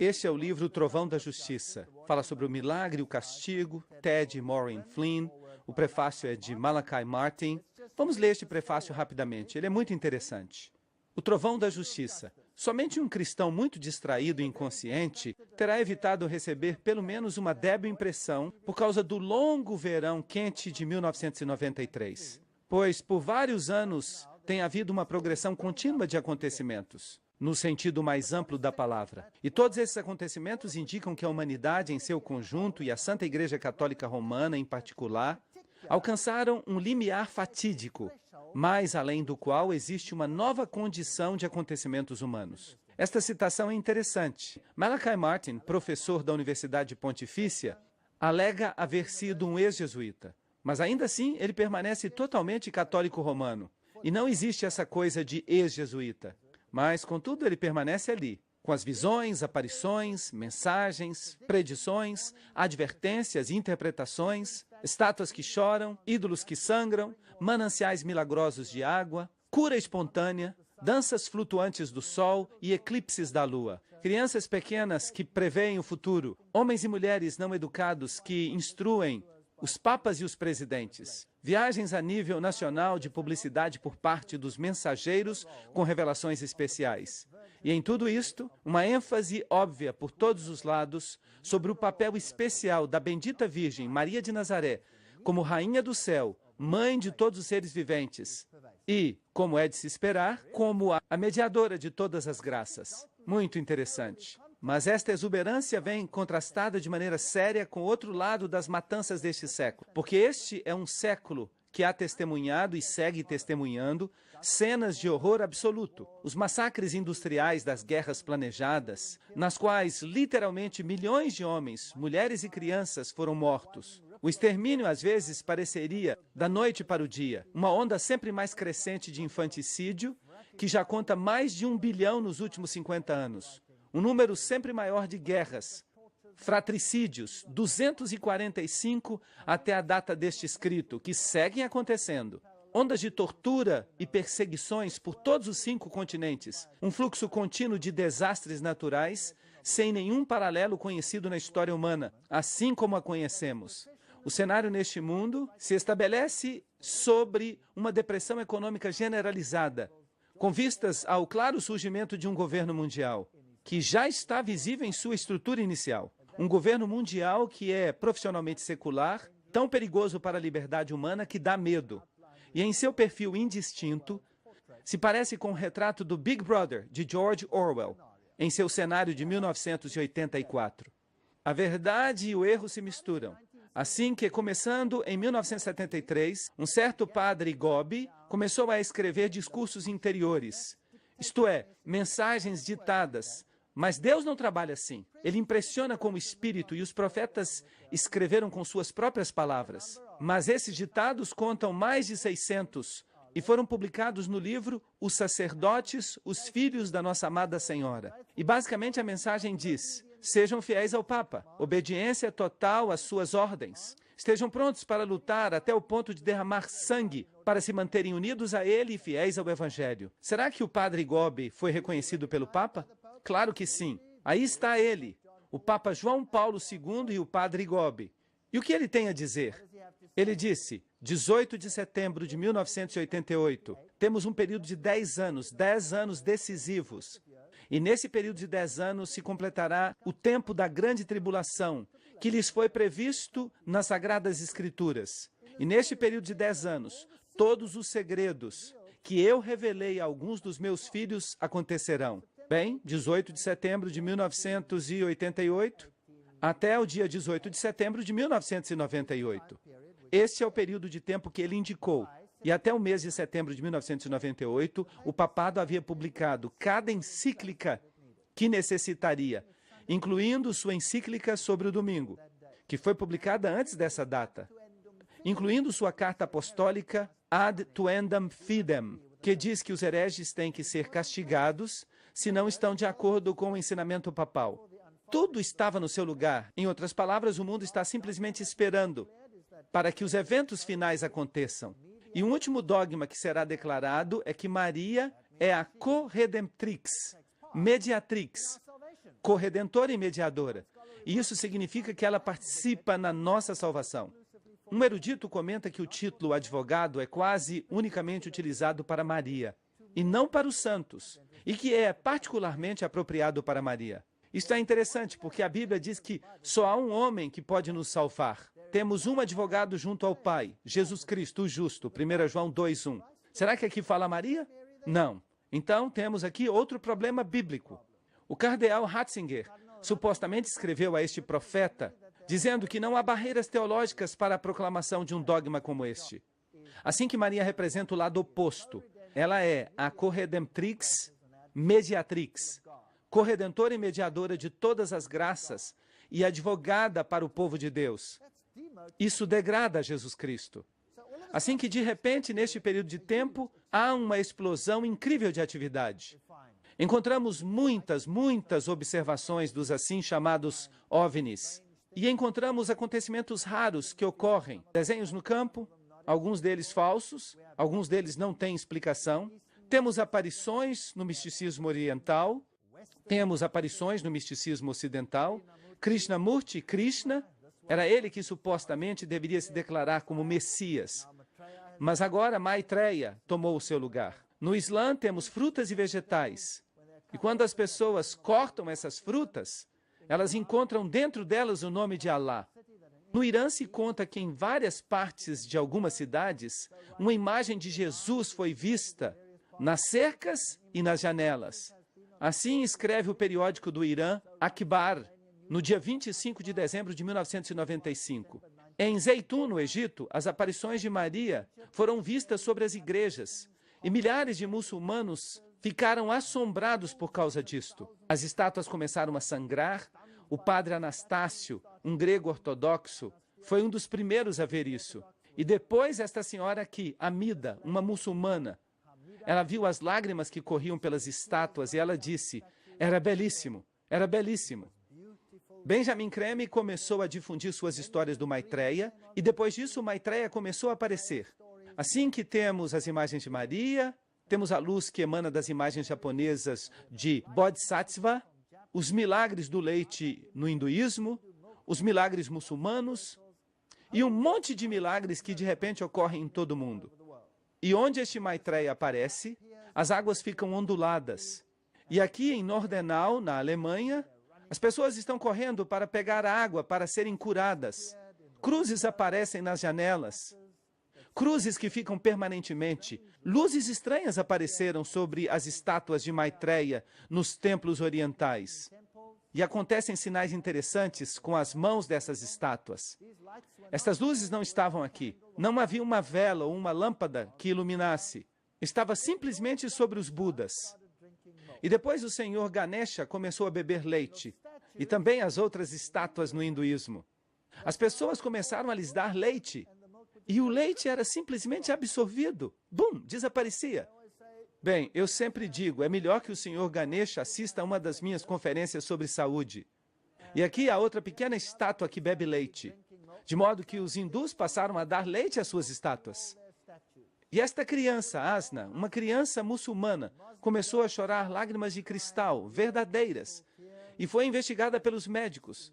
Este é o livro O Trovão da Justiça. Fala sobre o milagre e o castigo, Ted e Maureen Flynn. O prefácio é de Malachi Martin. Vamos ler este prefácio rapidamente, ele é muito interessante. O Trovão da Justiça. Somente um cristão muito distraído e inconsciente terá evitado receber pelo menos uma débil impressão por causa do longo verão quente de 1993. Pois, por vários anos, tem havido uma progressão contínua de acontecimentos, no sentido mais amplo da palavra. E todos esses acontecimentos indicam que a humanidade em seu conjunto e a Santa Igreja Católica Romana em particular alcançaram um limiar fatídico, mais além do qual existe uma nova condição de acontecimentos humanos. Esta citação é interessante. Malachi Martin, professor da Universidade Pontifícia, alega haver sido um ex-jesuíta, mas ainda assim ele permanece totalmente católico romano. E não existe essa coisa de ex-jesuíta. Mas, contudo, ele permanece ali, com as visões, aparições, mensagens, predições, advertências e interpretações, estátuas que choram, ídolos que sangram, mananciais milagrosos de água, cura espontânea, danças flutuantes do sol e eclipses da lua, crianças pequenas que preveem o futuro, homens e mulheres não educados que instruem os papas e os presidentes, viagens a nível nacional de publicidade por parte dos mensageiros com revelações especiais. E em tudo isto, uma ênfase óbvia por todos os lados sobre o papel especial da bendita Virgem Maria de Nazaré como Rainha do Céu, Mãe de todos os seres viventes e, como é de se esperar, como a mediadora de todas as graças. Muito interessante. Mas esta exuberância vem contrastada de maneira séria com o outro lado das matanças deste século, porque este é um século que há testemunhado e segue testemunhando cenas de horror absoluto. Os massacres industriais das guerras planejadas, nas quais literalmente milhões de homens, mulheres e crianças foram mortos. O extermínio, às vezes, pareceria da noite para o dia, uma onda sempre mais crescente de infanticídio, que já conta mais de 1 bilhão nos últimos 50 anos. Um número sempre maior de guerras, fratricídios, 245 até a data deste escrito, que seguem acontecendo. Ondas de tortura e perseguições por todos os 5 continentes. Um fluxo contínuo de desastres naturais, sem nenhum paralelo conhecido na história humana, assim como a conhecemos. O cenário neste mundo se estabelece sobre uma depressão econômica generalizada, com vistas ao claro surgimento de um governo mundial, que já está visível em sua estrutura inicial. Um governo mundial que é profissionalmente secular, tão perigoso para a liberdade humana que dá medo. E em seu perfil indistinto, se parece com o retrato do Big Brother, de George Orwell, em seu cenário de 1984. A verdade e o erro se misturam. Assim que, começando em 1973, um certo padre Gobi começou a escrever discursos interiores, isto é, mensagens ditadas. Mas Deus não trabalha assim. Ele impressiona com o Espírito e os profetas escreveram com suas próprias palavras. Mas esses ditados contam mais de 600 e foram publicados no livro Os Sacerdotes, os Filhos da Nossa Amada Senhora. E basicamente a mensagem diz: Sejam fiéis ao Papa. Obediência total às suas ordens. Estejam prontos para lutar até o ponto de derramar sangue para se manterem unidos a ele e fiéis ao Evangelho. Será que o Padre Gobi foi reconhecido pelo Papa? Claro que sim. Aí está ele, o Papa João Paulo II e o Padre Gobi. E o que ele tem a dizer? Ele disse, 18 de setembro de 1988, temos um período de 10 anos decisivos. E nesse período de 10 anos se completará o tempo da grande tribulação, que lhes foi previsto nas Sagradas Escrituras. E neste período de 10 anos, todos os segredos que eu revelei a alguns dos meus filhos acontecerão. Bem, 18 de setembro de 1988 até o dia 18 de setembro de 1998. Este é o período de tempo que ele indicou. E até o mês de setembro de 1998, o papado havia publicado cada encíclica que necessitaria, incluindo sua encíclica sobre o domingo, que foi publicada antes dessa data, incluindo sua carta apostólica Ad Tuendam Fidem, que diz que os hereges têm que ser castigados se não estão de acordo com o ensinamento papal. Tudo estava no seu lugar. Em outras palavras, o mundo está simplesmente esperando para que os eventos finais aconteçam. E um último dogma que será declarado é que Maria é a corredemptrix, mediatrix, corredentora e mediadora. E isso significa que ela participa na nossa salvação. Um erudito comenta que o título advogado é quase unicamente utilizado para Maria, e não para os santos, e que é particularmente apropriado para Maria. Isto é interessante, porque a Bíblia diz que só há um homem que pode nos salvar. Temos um advogado junto ao Pai, Jesus Cristo, o justo, 1 João 2:1. Será que aqui fala Maria? Não. Então, temos aqui outro problema bíblico. O cardeal Ratzinger supostamente escreveu a este profeta, dizendo que não há barreiras teológicas para a proclamação de um dogma como este. Assim que Maria representa o lado oposto, ela é a corredemptrix, mediatrix, corredentora e mediadora de todas as graças e advogada para o povo de Deus. Isso degrada Jesus Cristo. Assim que, de repente, neste período de tempo, há uma explosão incrível de atividade. Encontramos muitas observações dos assim chamados OVNIs. E encontramos acontecimentos raros que ocorrem. Desenhos no campo, alguns deles falsos, alguns deles não têm explicação. Temos aparições no misticismo oriental, temos aparições no misticismo ocidental. Krishnamurti, Krishna, era ele que supostamente deveria se declarar como Messias. Mas agora Maitreya tomou o seu lugar. No Islã temos frutas e vegetais. E quando as pessoas cortam essas frutas, elas encontram dentro delas o nome de Alá. No Irã se conta que em várias partes de algumas cidades, uma imagem de Jesus foi vista nas cercas e nas janelas. Assim escreve o periódico do Irã, Akhbar, no dia 25 de dezembro de 1995. Em Zeitun, no Egito, as aparições de Maria foram vistas sobre as igrejas, e milhares de muçulmanos ficaram assombrados por causa disto. As estátuas começaram a sangrar. O padre Anastácio, um grego ortodoxo, foi um dos primeiros a ver isso. E depois esta senhora aqui, Amida, uma muçulmana, ela viu as lágrimas que corriam pelas estátuas e ela disse, era belíssimo, era belíssimo. Benjamin Creme começou a difundir suas histórias do Maitreya e depois disso o Maitreya começou a aparecer. Assim que temos as imagens de Maria, temos a luz que emana das imagens japonesas de Bodhisattva, os milagres do leite no hinduísmo, os milagres muçulmanos e um monte de milagres que de repente ocorrem em todo o mundo. E onde este Maitreya aparece, as águas ficam onduladas. E aqui em Nordenau, na Alemanha, as pessoas estão correndo para pegar água para serem curadas. Cruzes aparecem nas janelas. Cruzes que ficam permanentemente. Luzes estranhas apareceram sobre as estátuas de Maitreya nos templos orientais. E acontecem sinais interessantes com as mãos dessas estátuas. Estas luzes não estavam aqui. Não havia uma vela ou uma lâmpada que iluminasse. Estava simplesmente sobre os Budas. E depois o senhor Ganesha começou a beber leite. E também as outras estátuas no hinduísmo. As pessoas começaram a lhes dar leite. E o leite era simplesmente absorvido. Bum, desaparecia. Bem, eu sempre digo, é melhor que o senhor Ganesha assista a uma das minhas conferências sobre saúde. E aqui há outra pequena estátua que bebe leite, de modo que os hindus passaram a dar leite às suas estátuas. E esta criança, Asna, uma criança muçulmana, começou a chorar lágrimas de cristal, verdadeiras, e foi investigada pelos médicos.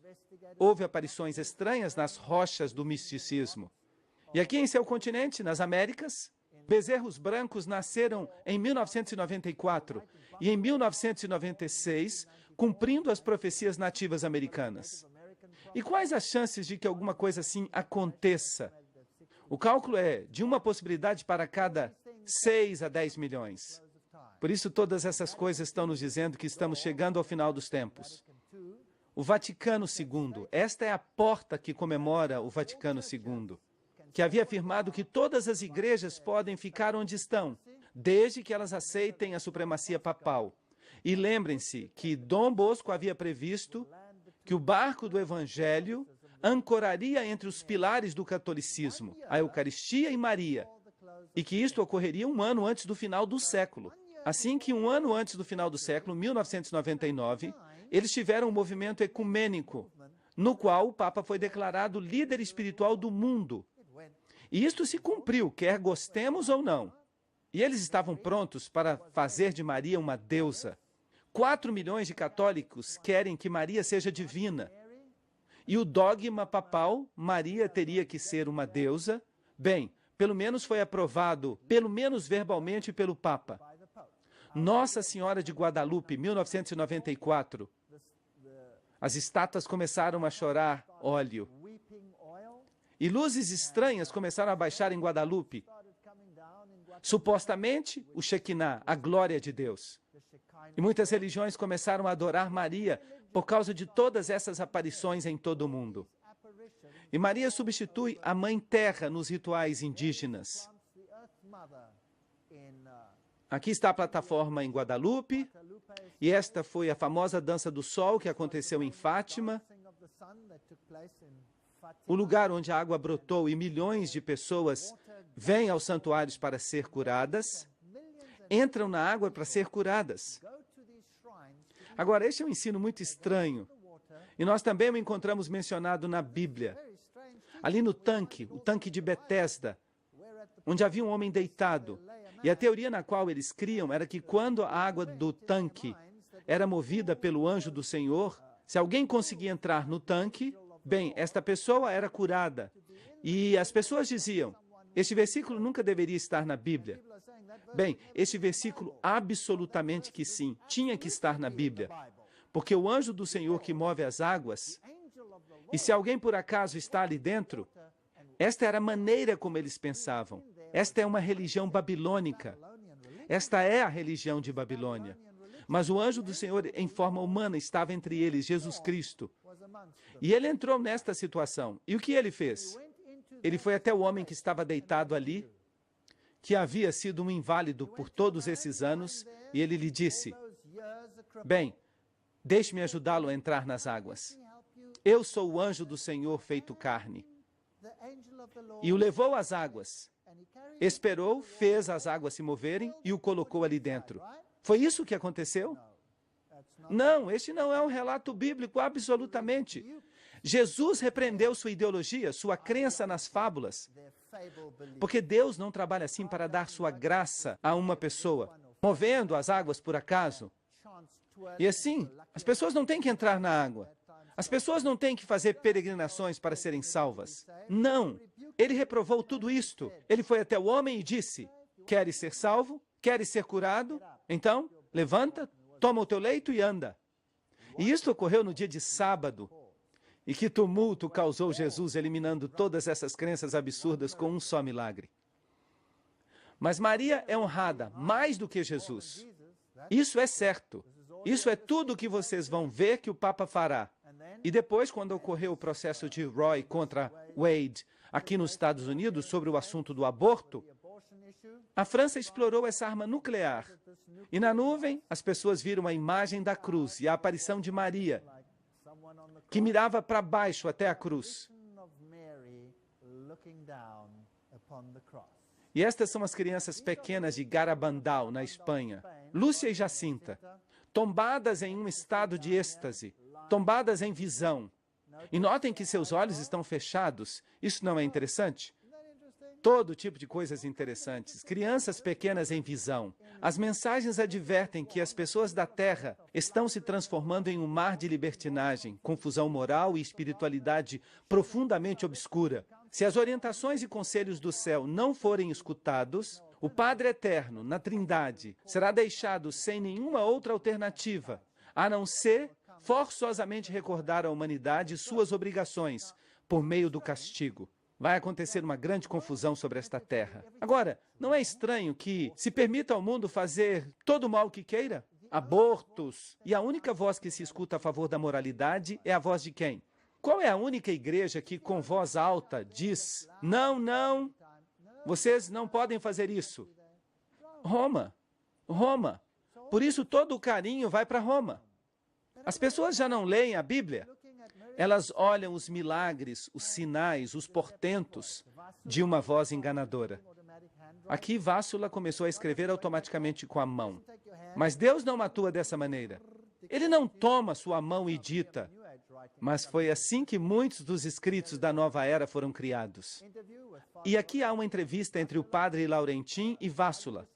Houve aparições estranhas nas rochas do misticismo. E aqui em seu continente, nas Américas, bezerros brancos nasceram em 1994 e em 1996, cumprindo as profecias nativas americanas. E quais as chances de que alguma coisa assim aconteça? O cálculo é de uma possibilidade para cada 6 a 10 milhões. Por isso, todas essas coisas estão nos dizendo que estamos chegando ao final dos tempos. O Vaticano II, esta é a porta que comemora o Vaticano II, que havia afirmado que todas as igrejas podem ficar onde estão, desde que elas aceitem a supremacia papal. E lembrem-se que Dom Bosco havia previsto que o barco do Evangelho ancoraria entre os pilares do catolicismo, a Eucaristia e Maria, e que isto ocorreria um ano antes do final do século. Assim que um ano antes do final do século, 1999, eles tiveram um movimento ecumênico, no qual o Papa foi declarado líder espiritual do mundo. E isto se cumpriu, quer gostemos ou não. E eles estavam prontos para fazer de Maria uma deusa. 4 milhões de católicos querem que Maria seja divina. E o dogma papal, Maria teria que ser uma deusa, bem, pelo menos foi aprovado, pelo menos verbalmente, pelo Papa. Nossa Senhora de Guadalupe, 1994. As estátuas começaram a chorar óleo. E luzes estranhas começaram a baixar em Guadalupe. Supostamente, o Shekinah, a glória de Deus. E muitas religiões começaram a adorar Maria por causa de todas essas aparições em todo o mundo. E Maria substitui a Mãe Terra nos rituais indígenas. Aqui está a plataforma em Guadalupe, e esta foi a famosa Dança do Sol que aconteceu em Fátima, o lugar onde a água brotou e milhões de pessoas vêm aos santuários para ser curadas, entram na água para ser curadas. Agora, este é um ensino muito estranho, e nós também o encontramos mencionado na Bíblia. Ali no tanque, o tanque de Betesda, onde havia um homem deitado, e a teoria na qual eles criam era que quando a água do tanque era movida pelo anjo do Senhor, se alguém conseguia entrar no tanque, bem, esta pessoa era curada. E as pessoas diziam, este versículo nunca deveria estar na Bíblia. Bem, este versículo absolutamente que sim, tinha que estar na Bíblia. Porque o anjo do Senhor que move as águas, e se alguém por acaso está ali dentro, esta era a maneira como eles pensavam. Esta é uma religião babilônica. Esta é a religião de Babilônia. Mas o anjo do Senhor, em forma humana, estava entre eles, Jesus Cristo. E ele entrou nesta situação. E o que ele fez? Ele foi até o homem que estava deitado ali, que havia sido um inválido por todos esses anos, e ele lhe disse, bem, deixe-me ajudá-lo a entrar nas águas. Eu sou o anjo do Senhor feito carne. E o levou às águas. Esperou, fez as águas se moverem e o colocou ali dentro. Foi isso que aconteceu? Não, este não é um relato bíblico, absolutamente. Jesus repreendeu sua ideologia, sua crença nas fábulas. Porque Deus não trabalha assim para dar sua graça a uma pessoa, movendo as águas por acaso. E assim, as pessoas não têm que entrar na água. As pessoas não têm que fazer peregrinações para serem salvas. Não. Ele reprovou tudo isto. Ele foi até o homem e disse, queres ser salvo? Queres ser curado? Então, levanta, toma o teu leito e anda. E isto ocorreu no dia de sábado. E que tumulto causou Jesus, eliminando todas essas crenças absurdas com um só milagre. Mas Maria é honrada mais do que Jesus. Isso é certo. Isso é tudo o que vocês vão ver que o Papa fará. E depois, quando ocorreu o processo de Roe contra Wade aqui nos Estados Unidos sobre o assunto do aborto, a França explorou essa arma nuclear. E na nuvem, as pessoas viram a imagem da cruz e a aparição de Maria, que mirava para baixo até a cruz. E estas são as crianças pequenas de Garabandal, na Espanha, Lúcia e Jacinta, tombadas em um estado de êxtase. tombadas em visão. E notem que seus olhos estão fechados. Isso não é interessante? Todo tipo de coisas interessantes. Crianças pequenas em visão. As mensagens advertem que as pessoas da Terra estão se transformando em um mar de libertinagem, confusão moral e espiritualidade profundamente obscura. Se as orientações e conselhos do céu não forem escutados, o Padre Eterno, na Trindade, será deixado sem nenhuma outra alternativa, a não ser forçosamente recordar à humanidade suas obrigações por meio do castigo. Vai acontecer uma grande confusão sobre esta terra. Agora, não é estranho que se permita ao mundo fazer todo o mal que queira? Abortos. E a única voz que se escuta a favor da moralidade é a voz de quem? Qual é a única igreja que, com voz alta, diz: não, não, vocês não podem fazer isso? Roma. Roma. Por isso todo o carinho vai para Roma. As pessoas já não leem a Bíblia. Elas olham os milagres, os sinais, os portentos de uma voz enganadora. Aqui, Vássula começou a escrever automaticamente com a mão. Mas Deus não atua dessa maneira. Ele não toma sua mão e dita. Mas foi assim que muitos dos escritos da nova era foram criados. E aqui há uma entrevista entre o padre Laurentin e Vássula.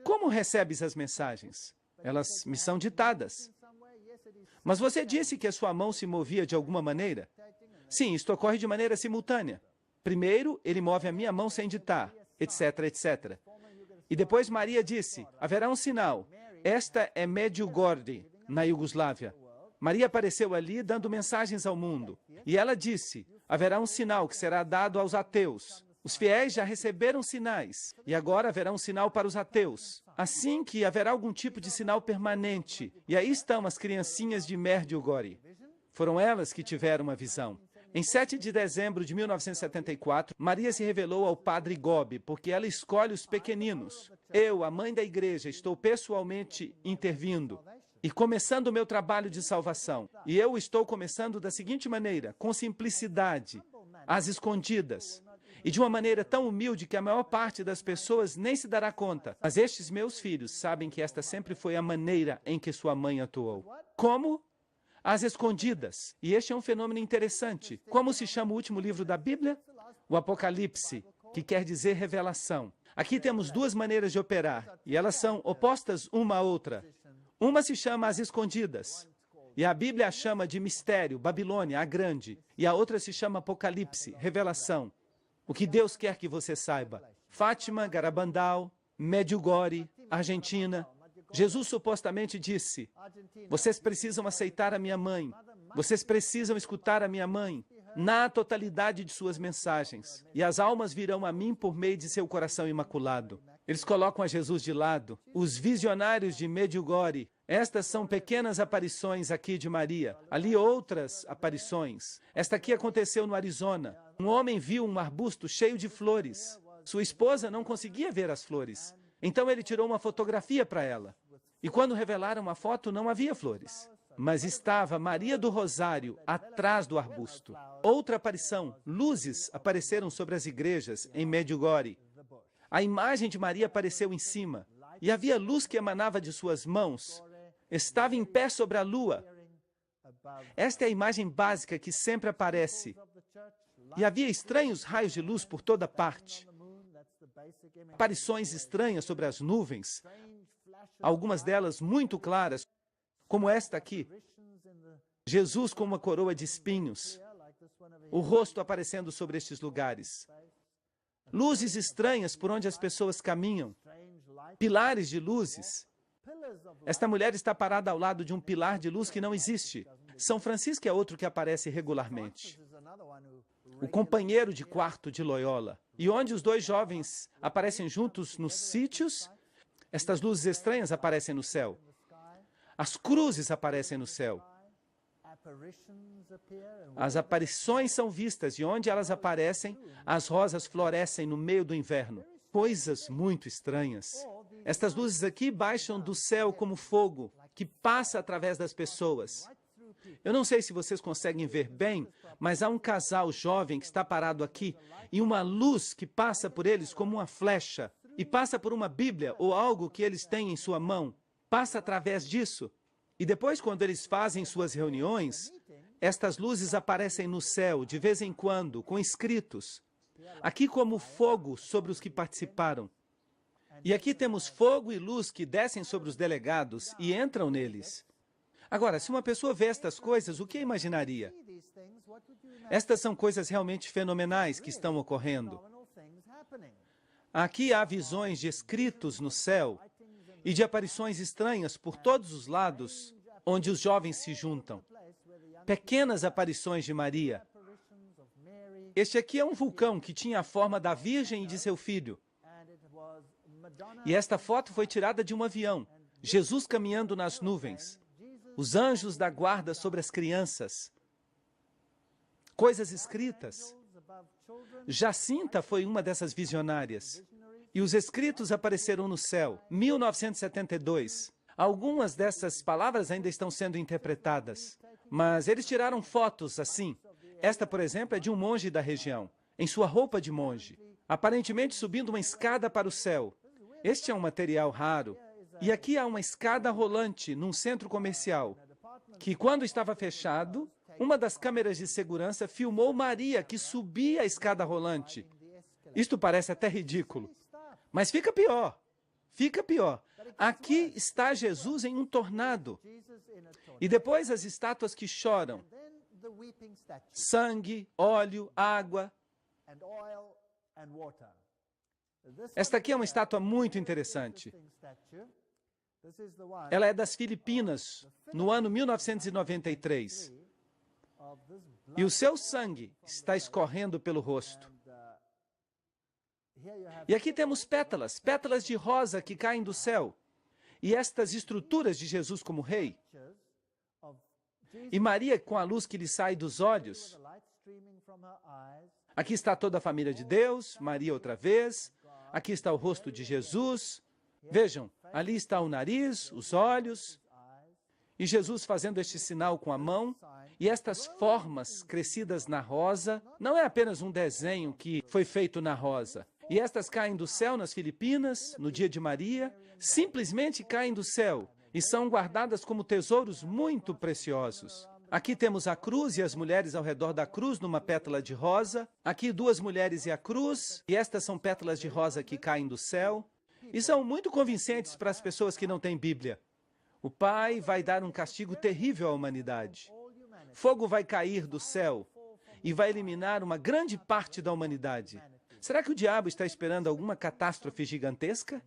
Como recebes as mensagens? Elas me são ditadas. Mas você disse que a sua mão se movia de alguma maneira? Sim, isto ocorre de maneira simultânea. Primeiro, ele move a minha mão sem ditar, etc, etc. E depois Maria disse, haverá um sinal. Esta é Medjugorje, na Iugoslávia. Maria apareceu ali dando mensagens ao mundo. E ela disse, haverá um sinal que será dado aos ateus. Os fiéis já receberam sinais, e agora haverá um sinal para os ateus. Assim que haverá algum tipo de sinal permanente. E aí estão as criancinhas de Medjugorje. Foram elas que tiveram uma visão. Em 7 de dezembro de 1974, Maria se revelou ao padre Gobi, porque ela escolhe os pequeninos. Eu, a mãe da igreja, estou pessoalmente intervindo e começando o meu trabalho de salvação. E eu estou começando da seguinte maneira, com simplicidade, às escondidas. E de uma maneira tão humilde que a maior parte das pessoas nem se dará conta. Mas estes meus filhos sabem que esta sempre foi a maneira em que sua mãe atuou. Como? Às escondidas. E este é um fenômeno interessante. Como se chama o último livro da Bíblia? O Apocalipse, que quer dizer revelação. Aqui temos duas maneiras de operar, e elas são opostas uma à outra. Uma se chama às escondidas, e a Bíblia a chama de mistério, Babilônia, a grande. E a outra se chama Apocalipse, revelação. O que Deus quer que você saiba. Fátima, Garabandal, Medjugorje, Argentina. Jesus supostamente disse, vocês precisam aceitar a minha mãe. Vocês precisam escutar a minha mãe na totalidade de suas mensagens. E as almas virão a mim por meio de seu coração imaculado. Eles colocam a Jesus de lado. Os visionários de Medjugorje. Estas são pequenas aparições aqui de Maria. Ali outras aparições. Esta aqui aconteceu no Arizona. Um homem viu um arbusto cheio de flores. Sua esposa não conseguia ver as flores. Então ele tirou uma fotografia para ela. E quando revelaram a foto, não havia flores. Mas estava Maria do Rosário atrás do arbusto. Outra aparição. Luzes apareceram sobre as igrejas em Medjugorje. A imagem de Maria apareceu em cima. E havia luz que emanava de suas mãos. Estava em pé sobre a lua. Esta é a imagem básica que sempre aparece. E havia estranhos raios de luz por toda parte. Aparições estranhas sobre as nuvens. Algumas delas muito claras, como esta aqui. Jesus com uma coroa de espinhos. O rosto aparecendo sobre estes lugares. Luzes estranhas por onde as pessoas caminham. Pilares de luzes. Esta mulher está parada ao lado de um pilar de luz que não existe. São Francisco é outro que aparece regularmente. O companheiro de quarto de Loyola. E onde os dois jovens aparecem juntos nos sítios, estas luzes estranhas aparecem no céu. As cruzes aparecem no céu. As aparições são vistas e onde elas aparecem, as rosas florescem no meio do inverno. Coisas muito estranhas. Estas luzes aqui baixam do céu como fogo, que passa através das pessoas. Eu não sei se vocês conseguem ver bem, mas há um casal jovem que está parado aqui e uma luz que passa por eles como uma flecha e passa por uma Bíblia ou algo que eles têm em sua mão. Passa através disso. E depois, quando eles fazem suas reuniões, estas luzes aparecem no céu, de vez em quando, com escritos. Aqui como fogo sobre os que participaram. E aqui temos fogo e luz que descem sobre os delegados e entram neles. Agora, se uma pessoa vê estas coisas, o que imaginaria? Estas são coisas realmente fenomenais que estão ocorrendo. Aqui há visões de escritos no céu e de aparições estranhas por todos os lados, onde os jovens se juntam. Pequenas aparições de Maria. Este aqui é um vulcão que tinha a forma da Virgem e de seu filho. E esta foto foi tirada de um avião. Jesus caminhando nas nuvens. Os anjos da guarda sobre as crianças. Coisas escritas. Jacinta foi uma dessas visionárias. E os escritos apareceram no céu, 1972. Algumas dessas palavras ainda estão sendo interpretadas. Mas eles tiraram fotos assim. Esta, por exemplo, é de um monge da região, em sua roupa de monge, aparentemente subindo uma escada para o céu. Este é um material raro. E aqui há uma escada rolante num centro comercial, que quando estava fechado, uma das câmeras de segurança filmou Maria, que subia a escada rolante. Isto parece até ridículo. Mas fica pior. Fica pior. Aqui está Jesus em um tornado. E depois as estátuas que choram. Sangue, óleo, água. Esta aqui é uma estátua muito interessante. Ela é das Filipinas, no ano 1993. E o seu sangue está escorrendo pelo rosto. E aqui temos pétalas, pétalas de rosa que caem do céu. E estas estruturas de Jesus como rei. E Maria com a luz que lhe sai dos olhos. Aqui está toda a família de Deus, Maria outra vez. Aqui está o rosto de Jesus. Vejam, ali está o nariz, os olhos. E Jesus fazendo este sinal com a mão. E estas formas crescidas na rosa, não é apenas um desenho que foi feito na rosa. E estas caem do céu nas Filipinas, no dia de Maria, simplesmente caem do céu e são guardadas como tesouros muito preciosos. Aqui temos a cruz e as mulheres ao redor da cruz numa pétala de rosa. Aqui duas mulheres e a cruz, e estas são pétalas de rosa que caem do céu. E são muito convincentes para as pessoas que não têm Bíblia. O Pai vai dar um castigo terrível à humanidade. Fogo vai cair do céu e vai eliminar uma grande parte da humanidade. Será que o diabo está esperando alguma catástrofe gigantesca?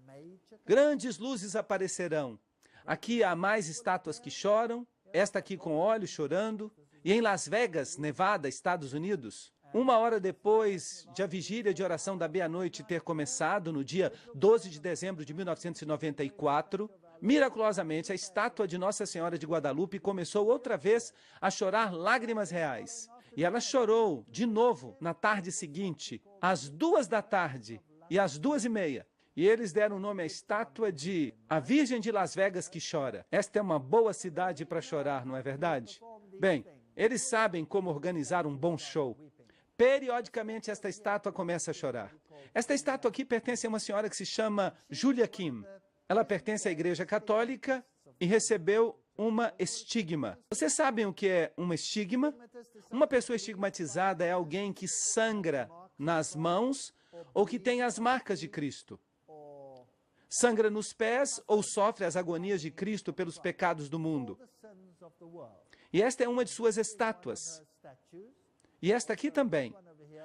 Grandes luzes aparecerão. Aqui há mais estátuas que choram, esta aqui com óleo chorando. E em Las Vegas, Nevada, Estados Unidos, 1 hora depois de a vigília de oração da meia-noite ter começado, no dia 12 de dezembro de 1994, miraculosamente, a estátua de Nossa Senhora de Guadalupe começou outra vez a chorar lágrimas reais. E ela chorou de novo na tarde seguinte, às 2 da tarde e às 2h30. E eles deram o nome à estátua de A Virgem de Las Vegas que chora. Esta é uma boa cidade para chorar, não é verdade? Bem, eles sabem como organizar um bom show. Periodicamente, esta estátua começa a chorar. Esta estátua aqui pertence a uma senhora que se chama Julia Kim. Ela pertence à Igreja Católica e recebeu uma estigma. Vocês sabem o que é uma estigma? Uma pessoa estigmatizada é alguém que sangra nas mãos ou que tem as marcas de Cristo. Sangra nos pés ou sofre as agonias de Cristo pelos pecados do mundo. E esta é uma de suas estátuas. E esta aqui também,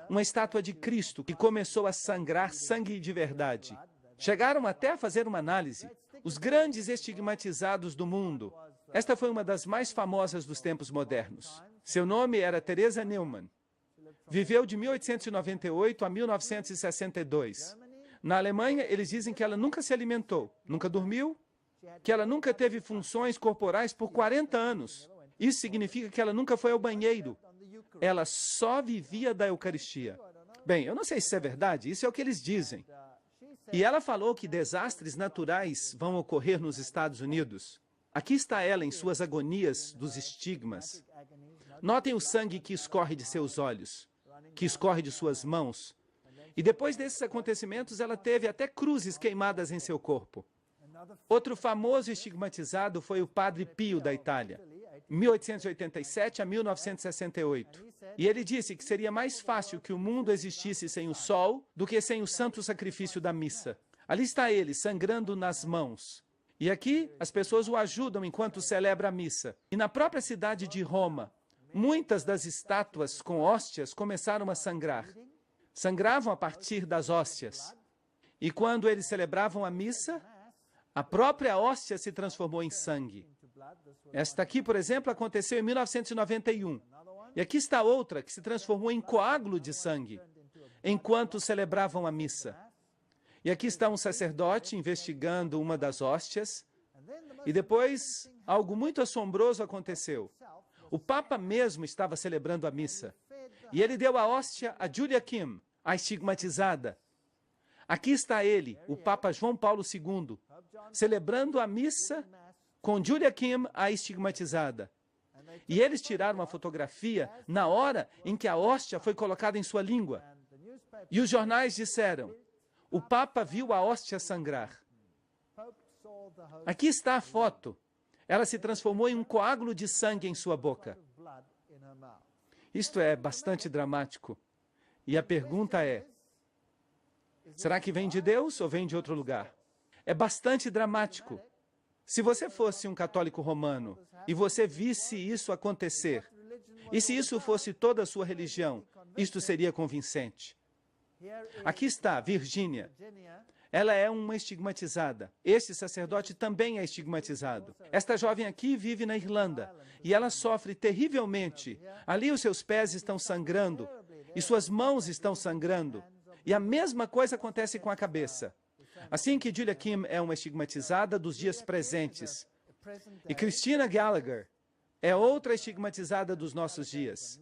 uma estátua de Cristo que começou a sangrar sangue de verdade. Chegaram até a fazer uma análise. Os grandes estigmatizados do mundo. Esta foi uma das mais famosas dos tempos modernos. Seu nome era Teresa Neumann. Viveu de 1898 a 1962. Na Alemanha, eles dizem que ela nunca se alimentou, nunca dormiu, que ela nunca teve funções corporais por 40 anos. Isso significa que ela nunca foi ao banheiro. Ela só vivia da Eucaristia. Bem, eu não sei se isso é verdade, isso é o que eles dizem. E ela falou que desastres naturais vão ocorrer nos Estados Unidos. Aqui está ela em suas agonias dos estigmas. Notem o sangue que escorre de seus olhos, que escorre de suas mãos. E depois desses acontecimentos, ela teve até cruzes queimadas em seu corpo. Outro famoso estigmatizado foi o Padre Pio, da Itália, 1887 a 1968. E ele disse que seria mais fácil que o mundo existisse sem o sol do que sem o santo sacrifício da missa. Ali está ele, sangrando nas mãos. E aqui as pessoas o ajudam enquanto celebra a missa. E na própria cidade de Roma, muitas das estátuas com hóstias começaram a sangrar. Sangravam a partir das hóstias. E quando eles celebravam a missa, a própria hóstia se transformou em sangue. Esta aqui, por exemplo, aconteceu em 1991. E aqui está outra que se transformou em coágulo de sangue, enquanto celebravam a missa. E aqui está um sacerdote investigando uma das hóstias. E depois, algo muito assombroso aconteceu. O Papa mesmo estava celebrando a missa. E ele deu a hóstia a Julia Kim, a estigmatizada. Aqui está ele, o Papa João Paulo II, celebrando a missa com Julia Kim, a estigmatizada. E eles tiraram uma fotografia na hora em que a hóstia foi colocada em sua língua. E os jornais disseram, o Papa viu a hóstia sangrar. Aqui está a foto. Ela se transformou em um coágulo de sangue em sua boca. Isto é bastante dramático. E a pergunta é, será que vem de Deus ou vem de outro lugar? É bastante dramático. Se você fosse um católico romano e você visse isso acontecer, e se isso fosse toda a sua religião, isto seria convincente. Aqui está Virgínia. Ela é uma estigmatizada. Este sacerdote também é estigmatizado. Esta jovem aqui vive na Irlanda e ela sofre terrivelmente. Ali os seus pés estão sangrando e suas mãos estão sangrando. E a mesma coisa acontece com a cabeça. Assim que Julia Kim é uma estigmatizada dos dias presentes. E Christina Gallagher é outra estigmatizada dos nossos dias.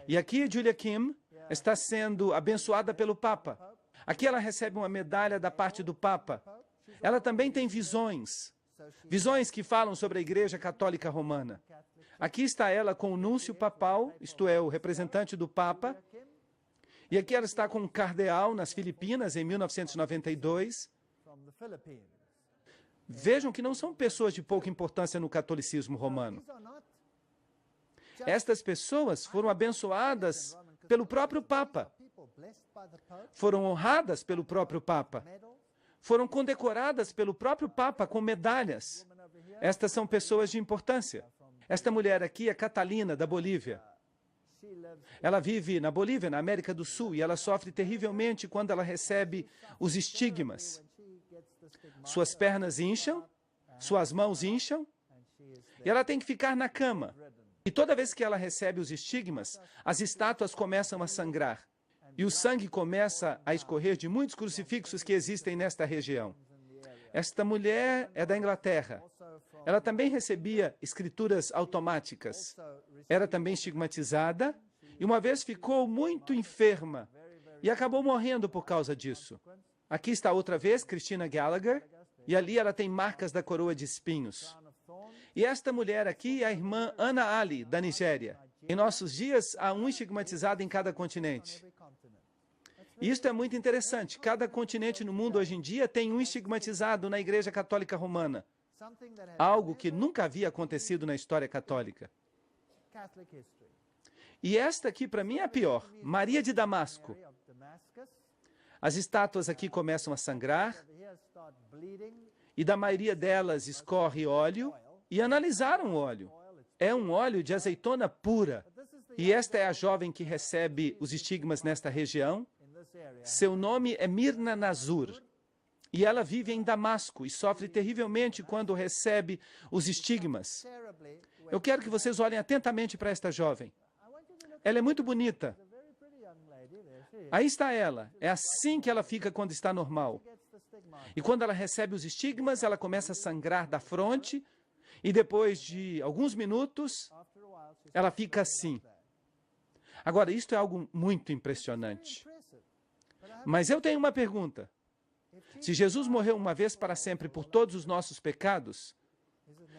E aqui Julia Kim está sendo abençoada pelo Papa. Aqui ela recebe uma medalha da parte do Papa. Ela também tem visões. Visões que falam sobre a Igreja Católica Romana. Aqui está ela com o núncio papal, isto é, o representante do Papa. E aqui ela está com um cardeal nas Filipinas, em 1992. Vejam que não são pessoas de pouca importância no catolicismo romano. Estas pessoas foram abençoadas pelo próprio Papa. Foram honradas pelo próprio Papa. Foram condecoradas pelo próprio Papa com medalhas. Estas são pessoas de importância. Esta mulher aqui é Catalina, da Bolívia. Ela vive na Bolívia, na América do Sul, e ela sofre terrivelmente quando ela recebe os estigmas. Suas pernas incham, suas mãos incham, e ela tem que ficar na cama. E toda vez que ela recebe os estigmas, as estátuas começam a sangrar. E o sangue começa a escorrer de muitos crucifixos que existem nesta região. Esta mulher é da Inglaterra. Ela também recebia escrituras automáticas. Era também estigmatizada e uma vez ficou muito enferma e acabou morrendo por causa disso. Aqui está outra vez Christina Gallagher e ali ela tem marcas da coroa de espinhos. E esta mulher aqui é a irmã Ana Ali, da Nigéria. Em nossos dias, há um estigmatizado em cada continente. E isto é muito interessante. Cada continente no mundo hoje em dia tem um estigmatizado na Igreja Católica Romana. Algo que nunca havia acontecido na história católica. E esta aqui, para mim, é a pior. Maria de Damasco. As estátuas aqui começam a sangrar. E da maioria delas escorre óleo. E analisaram o óleo. É um óleo de azeitona pura. E esta é a jovem que recebe os estigmas nesta região. Seu nome é Mirna Nazur. E ela vive em Damasco e sofre terrivelmente quando recebe os estigmas. Eu quero que vocês olhem atentamente para esta jovem. Ela é muito bonita. Aí está ela. É assim que ela fica quando está normal. E quando ela recebe os estigmas, ela começa a sangrar da fronte. E depois de alguns minutos, ela fica assim. Agora, isto é algo muito impressionante. Mas eu tenho uma pergunta. Se Jesus morreu uma vez para sempre por todos os nossos pecados,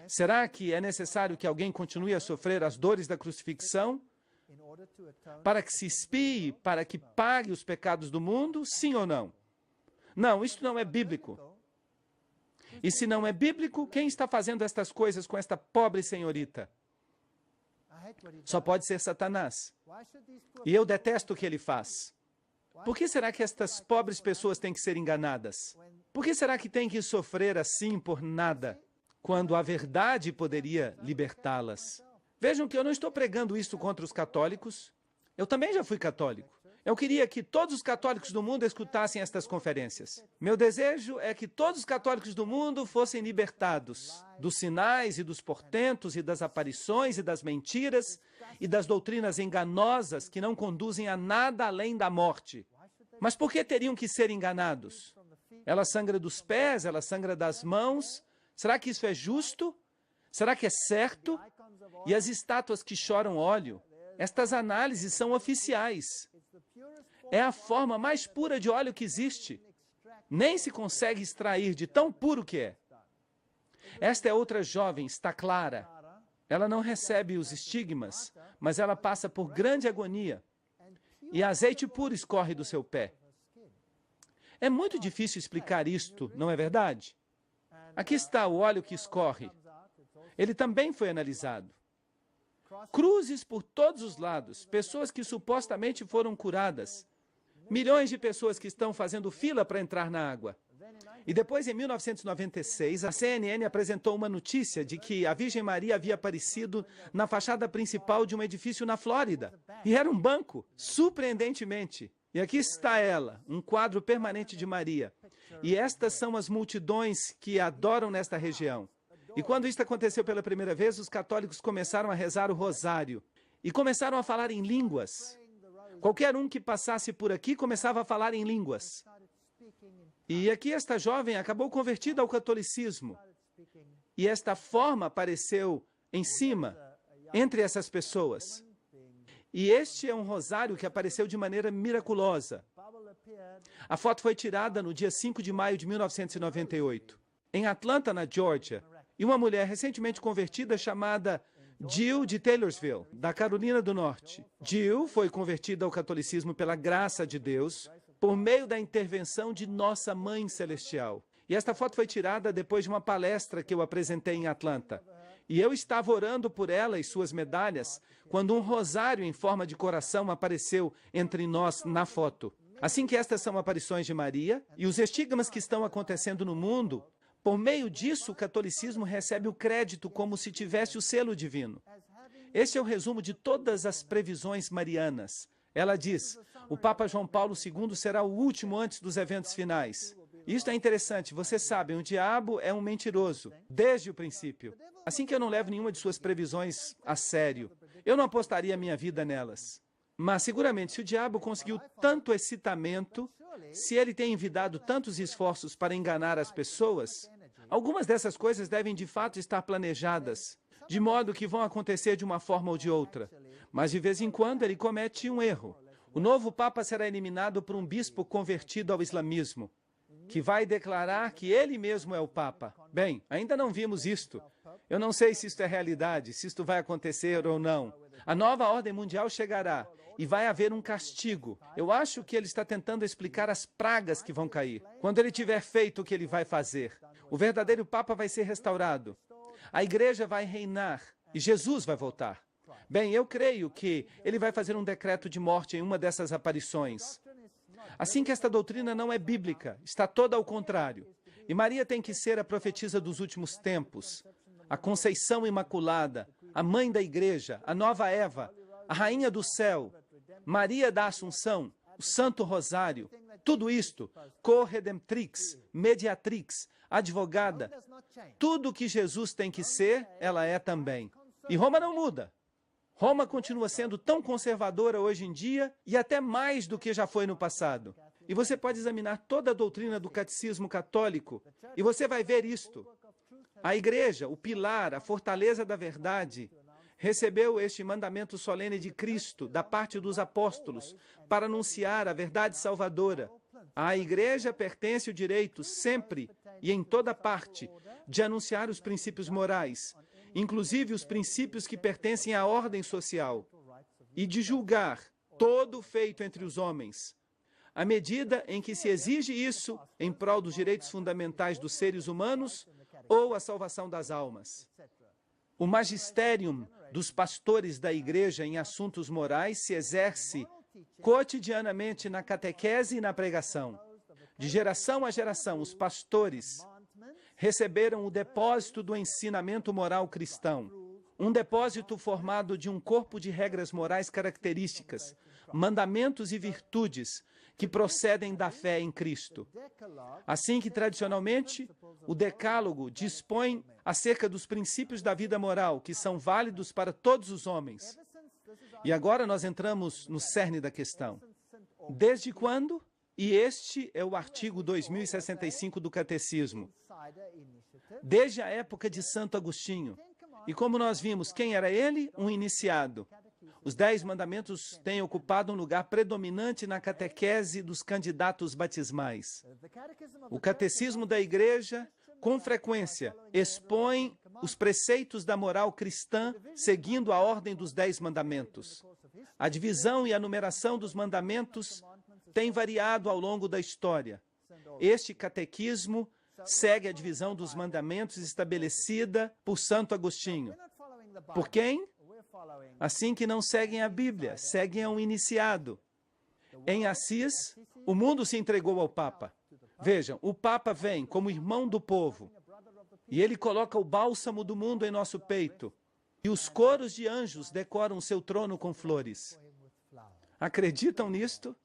será que é necessário que alguém continue a sofrer as dores da crucifixão para que se expie, para que pague os pecados do mundo? Sim ou não? Não, isto não é bíblico. E se não é bíblico, quem está fazendo estas coisas com esta pobre senhorita? Só pode ser Satanás. E eu detesto o que ele faz. Por que será que estas pobres pessoas têm que ser enganadas? Por que será que têm que sofrer assim por nada, quando a verdade poderia libertá-las? Vejam que eu não estou pregando isso contra os católicos. Eu também já fui católico. Eu queria que todos os católicos do mundo escutassem estas conferências. Meu desejo é que todos os católicos do mundo fossem libertados dos sinais e dos portentos e das aparições e das mentiras e das doutrinas enganosas que não conduzem a nada além da morte. Mas por que teriam que ser enganados? Ela sangra dos pés, ela sangra das mãos. Será que isso é justo? Será que é certo? E as estátuas que choram óleo? Estas análises são oficiais. É a forma mais pura de óleo que existe. Nem se consegue extrair de tão puro que é. Esta é outra jovem, está clara. Ela não recebe os estigmas, mas ela passa por grande agonia. E azeite puro escorre do seu pé. É muito difícil explicar isto, não é verdade? Aqui está o óleo que escorre. Ele também foi analisado. Cruzes por todos os lados, pessoas que supostamente foram curadas. Milhões de pessoas que estão fazendo fila para entrar na água. E depois, em 1996, a CNN apresentou uma notícia de que a Virgem Maria havia aparecido na fachada principal de um edifício na Flórida. E era um banco, surpreendentemente. E aqui está ela, um quadro permanente de Maria. E estas são as multidões que adoram nesta região. E quando isso aconteceu pela primeira vez, os católicos começaram a rezar o rosário. E começaram a falar em línguas. Qualquer um que passasse por aqui começava a falar em línguas. E aqui esta jovem acabou convertida ao catolicismo. E esta forma apareceu em cima, entre essas pessoas. E este é um rosário que apareceu de maneira miraculosa. A foto foi tirada no dia 5 de maio de 1998, em Atlanta, na Geórgia. E uma mulher recentemente convertida chamada Jill de Taylorsville, da Carolina do Norte. Jill foi convertida ao catolicismo pela graça de Deus, por meio da intervenção de Nossa Mãe Celestial. E esta foto foi tirada depois de uma palestra que eu apresentei em Atlanta. E eu estava orando por ela e suas medalhas, quando um rosário em forma de coração apareceu entre nós na foto. Assim que estas são aparições de Maria, e os estigmas que estão acontecendo no mundo, por meio disso, o catolicismo recebe o crédito como se tivesse o selo divino. Este é o resumo de todas as previsões marianas. Ela diz, o Papa João Paulo II será o último antes dos eventos finais. Isto é interessante, vocês sabem, o diabo é um mentiroso, desde o princípio. Assim que eu não levo nenhuma de suas previsões a sério, eu não apostaria minha vida nelas. Mas, seguramente, se o diabo conseguiu tanto excitamento, se ele tem envidado tantos esforços para enganar as pessoas, algumas dessas coisas devem de fato estar planejadas, de modo que vão acontecer de uma forma ou de outra. Mas de vez em quando ele comete um erro. O novo Papa será eliminado por um bispo convertido ao islamismo, que vai declarar que ele mesmo é o Papa. Bem, ainda não vimos isto. Eu não sei se isto é realidade, se isto vai acontecer ou não. A nova ordem mundial chegará e vai haver um castigo. Eu acho que ele está tentando explicar as pragas que vão cair. Quando ele tiver feito o que ele vai fazer, o verdadeiro Papa vai ser restaurado. A igreja vai reinar e Jesus vai voltar. Bem, eu creio que ele vai fazer um decreto de morte em uma dessas aparições. Assim que esta doutrina não é bíblica, está toda ao contrário. E Maria tem que ser a profetisa dos últimos tempos, a Conceição Imaculada, a mãe da igreja, a nova Eva, a rainha do céu, Maria da Assunção, o Santo Rosário, tudo isto, corredemptrix, mediatrix, advogada, tudo que Jesus tem que ser, ela é também. E Roma não muda. Roma continua sendo tão conservadora hoje em dia e até mais do que já foi no passado. E você pode examinar toda a doutrina do catecismo católico e você vai ver isto. A igreja, o pilar, a fortaleza da verdade, recebeu este mandamento solene de Cristo, da parte dos apóstolos, para anunciar a verdade salvadora. À igreja pertence o direito, sempre e em toda parte, de anunciar os princípios morais, inclusive os princípios que pertencem à ordem social, e de julgar todo o feito entre os homens. À medida em que se exige isso em prol dos direitos fundamentais dos seres humanos ou a salvação das almas. O magisterium dos pastores da igreja em assuntos morais se exerce cotidianamente na catequese e na pregação. De geração a geração, os pastores receberam o depósito do ensinamento moral cristão, um depósito formado de um corpo de regras morais características, mandamentos e virtudes que procedem da fé em Cristo. Assim que, tradicionalmente, o Decálogo dispõe acerca dos princípios da vida moral, que são válidos para todos os homens. E agora nós entramos no cerne da questão. Desde quando? E este é o artigo 2065 do Catecismo. Desde a época de Santo Agostinho. E como nós vimos, quem era ele? Um iniciado. Os 10 mandamentos têm ocupado um lugar predominante na catequese dos candidatos batismais. O catecismo da igreja, com frequência, expõe os preceitos da moral cristã seguindo a ordem dos 10 mandamentos. A divisão e a numeração dos mandamentos tem variado ao longo da história. Este catequismo segue a divisão dos mandamentos estabelecida por Santo Agostinho. Por quem? Assim que não seguem a Bíblia, seguem a um iniciado. Em Assis, o mundo se entregou ao Papa. Vejam, o Papa vem como irmão do povo, e ele coloca o bálsamo do mundo em nosso peito, e os coros de anjos decoram seu trono com flores. Acreditam nisto?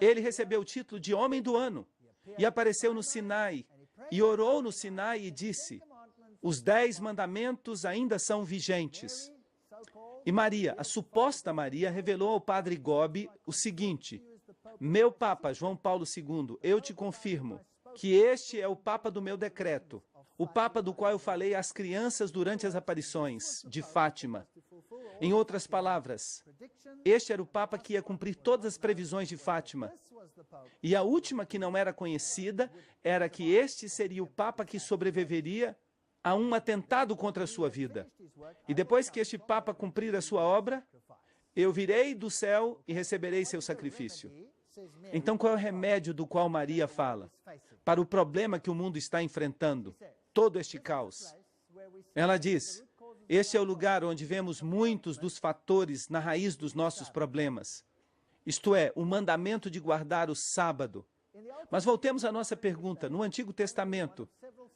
Ele recebeu o título de Homem do Ano, e apareceu no Sinai, e orou no Sinai e disse: os 10 mandamentos ainda são vigentes. E Maria, a suposta Maria, revelou ao padre Gobi o seguinte: meu Papa, João Paulo II, eu te confirmo que este é o Papa do meu decreto, o Papa do qual eu falei às crianças durante as aparições de Fátima. Em outras palavras, este era o Papa que ia cumprir todas as previsões de Fátima. E a última que não era conhecida era que este seria o Papa que sobreviveria a um atentado contra a sua vida. E depois que este Papa cumprir a sua obra, eu virei do céu e receberei seu sacrifício. Então, qual é o remédio do qual Maria fala? Para o problema que o mundo está enfrentando, todo este caos. Ela diz: este é o lugar onde vemos muitos dos fatores na raiz dos nossos problemas. Isto é, o mandamento de guardar o sábado. Mas voltemos à nossa pergunta. No Antigo Testamento,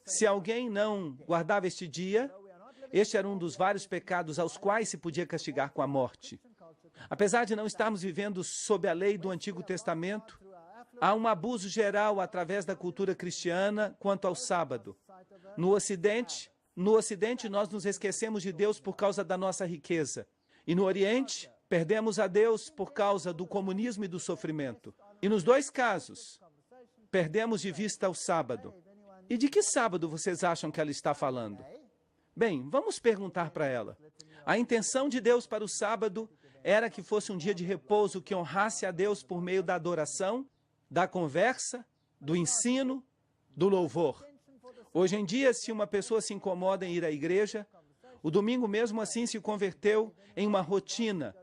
se alguém não guardava este dia, este era um dos vários pecados aos quais se podia castigar com a morte. Apesar de não estarmos vivendo sob a lei do Antigo Testamento, há um abuso geral através da cultura cristiana quanto ao sábado. No Ocidente, nós nos esquecemos de Deus por causa da nossa riqueza. E no Oriente, perdemos a Deus por causa do comunismo e do sofrimento. E nos dois casos, perdemos de vista o sábado. E de que sábado vocês acham que ela está falando? Bem, vamos perguntar para ela. A intenção de Deus para o sábado era que fosse um dia de repouso que honrasse a Deus por meio da adoração, da conversa, do ensino, do louvor. Hoje em dia, se uma pessoa se incomoda em ir à igreja, o domingo mesmo assim se converteu em uma rotina,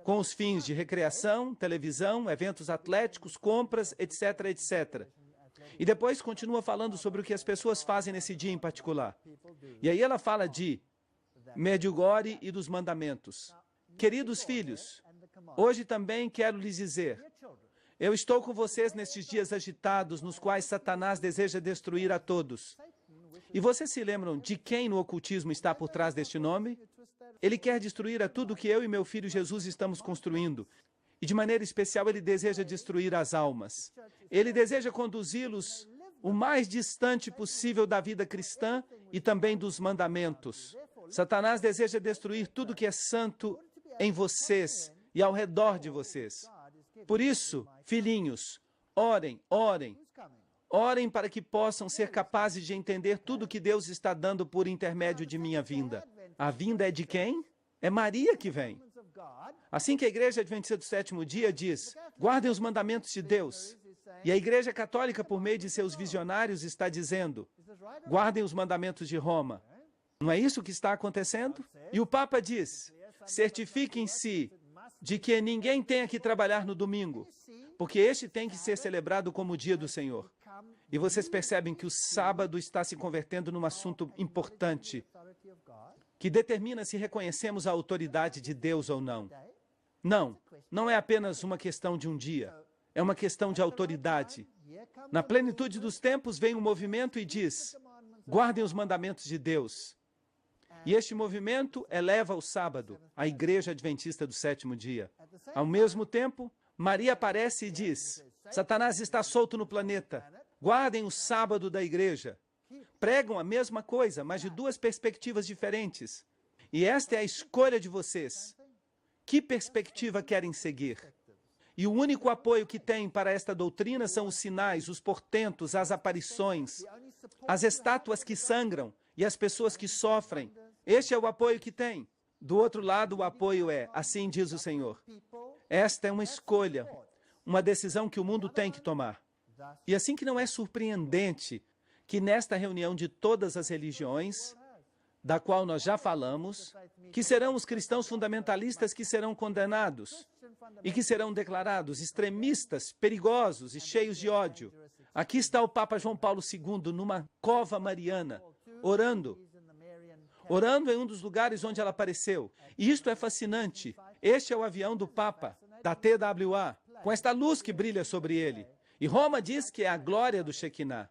com os fins de recreação, televisão, eventos atléticos, compras, etc, etc. E depois continua falando sobre o que as pessoas fazem nesse dia em particular. E aí ela fala de Medjugorje e dos mandamentos. Queridos filhos, hoje também quero lhes dizer, eu estou com vocês nestes dias agitados, nos quais Satanás deseja destruir a todos. E vocês se lembram de quem no ocultismo está por trás deste nome? Ele quer destruir a tudo que eu e meu filho Jesus estamos construindo. E de maneira especial ele deseja destruir as almas. Ele deseja conduzi-los o mais distante possível da vida cristã e também dos mandamentos. Satanás deseja destruir tudo que é santo em vocês e ao redor de vocês. Por isso, filhinhos, orem, orem. Orem para que possam ser capazes de entender tudo que Deus está dando por intermédio de minha vinda. A vinda é de quem? É Maria que vem. Assim que a Igreja Adventista do Sétimo Dia diz, guardem os mandamentos de Deus. E a Igreja Católica, por meio de seus visionários, está dizendo, guardem os mandamentos de Roma. Não é isso que está acontecendo? E o Papa diz, certifiquem-se de que ninguém tenha que trabalhar no domingo, porque este tem que ser celebrado como o dia do Senhor. E vocês percebem que o sábado está se convertendo num assunto importante, que determina se reconhecemos a autoridade de Deus ou não. Não, não é apenas uma questão de um dia, é uma questão de autoridade. Na plenitude dos tempos vem um movimento e diz: guardem os mandamentos de Deus. E este movimento eleva o sábado, a Igreja Adventista do Sétimo Dia. Ao mesmo tempo, Maria aparece e diz: Satanás está solto no planeta. Guardem o sábado da igreja. Pregam a mesma coisa, mas de duas perspectivas diferentes. E esta é a escolha de vocês. Que perspectiva querem seguir? E o único apoio que têm para esta doutrina são os sinais, os portentos, as aparições, as estátuas que sangram e as pessoas que sofrem. Este é o apoio que têm. Do outro lado, o apoio é: assim diz o Senhor. Esta é uma escolha, uma decisão que o mundo tem que tomar. E assim que não é surpreendente que nesta reunião de todas as religiões, da qual nós já falamos, que serão os cristãos fundamentalistas que serão condenados e que serão declarados extremistas, perigosos e cheios de ódio. Aqui está o Papa João Paulo II numa cova mariana, orando em um dos lugares onde ela apareceu. E isto é fascinante. Este é o avião do Papa, da TWA, com esta luz que brilha sobre ele. E Roma diz que é a glória do Shekinah.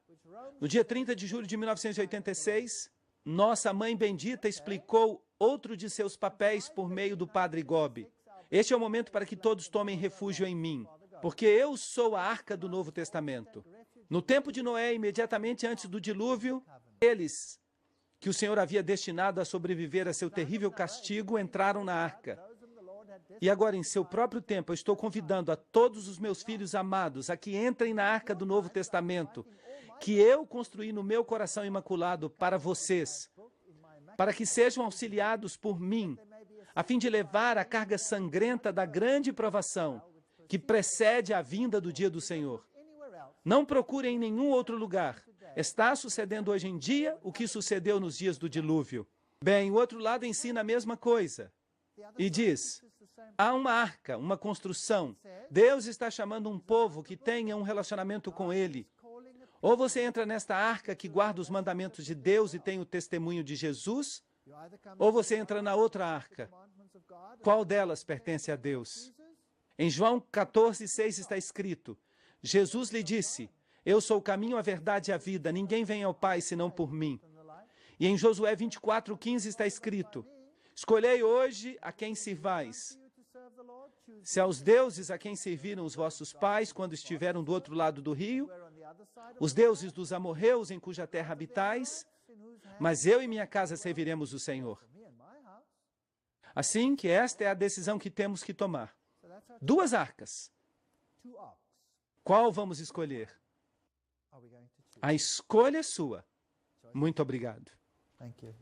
No dia 30 de julho de 1986, nossa mãe bendita explicou outro de seus papéis por meio do Padre Gobi. Este é o momento para que todos tomem refúgio em mim, porque eu sou a arca do Novo Testamento. No tempo de Noé, imediatamente antes do dilúvio, eles, que o Senhor havia destinado a sobreviver a seu terrível castigo, entraram na arca. E agora, em seu próprio tempo, eu estou convidando a todos os meus filhos amados a que entrem na arca do Novo Testamento, que eu construí no meu coração imaculado para vocês, para que sejam auxiliados por mim, a fim de levar a carga sangrenta da grande provação que precede a vinda do dia do Senhor. Não procurem em nenhum outro lugar. Está sucedendo hoje em dia o que sucedeu nos dias do dilúvio. Bem, o outro lado ensina a mesma coisa. E diz: há uma arca, uma construção. Deus está chamando um povo que tenha um relacionamento com Ele. Ou você entra nesta arca que guarda os mandamentos de Deus e tem o testemunho de Jesus, ou você entra na outra arca. Qual delas pertence a Deus? Em João 14:6 está escrito: Jesus lhe disse: eu sou o caminho, a verdade e a vida. Ninguém vem ao Pai senão por mim. E em Josué 24:15 está escrito: escolhei hoje a quem sirvais. Se aos deuses a quem serviram os vossos pais quando estiveram do outro lado do rio, os deuses dos amorreus em cuja terra habitais, mas eu e minha casa serviremos o Senhor. Assim que esta é a decisão que temos que tomar. Duas arcas. Qual vamos escolher? A escolha é sua. Muito obrigado. Thank you.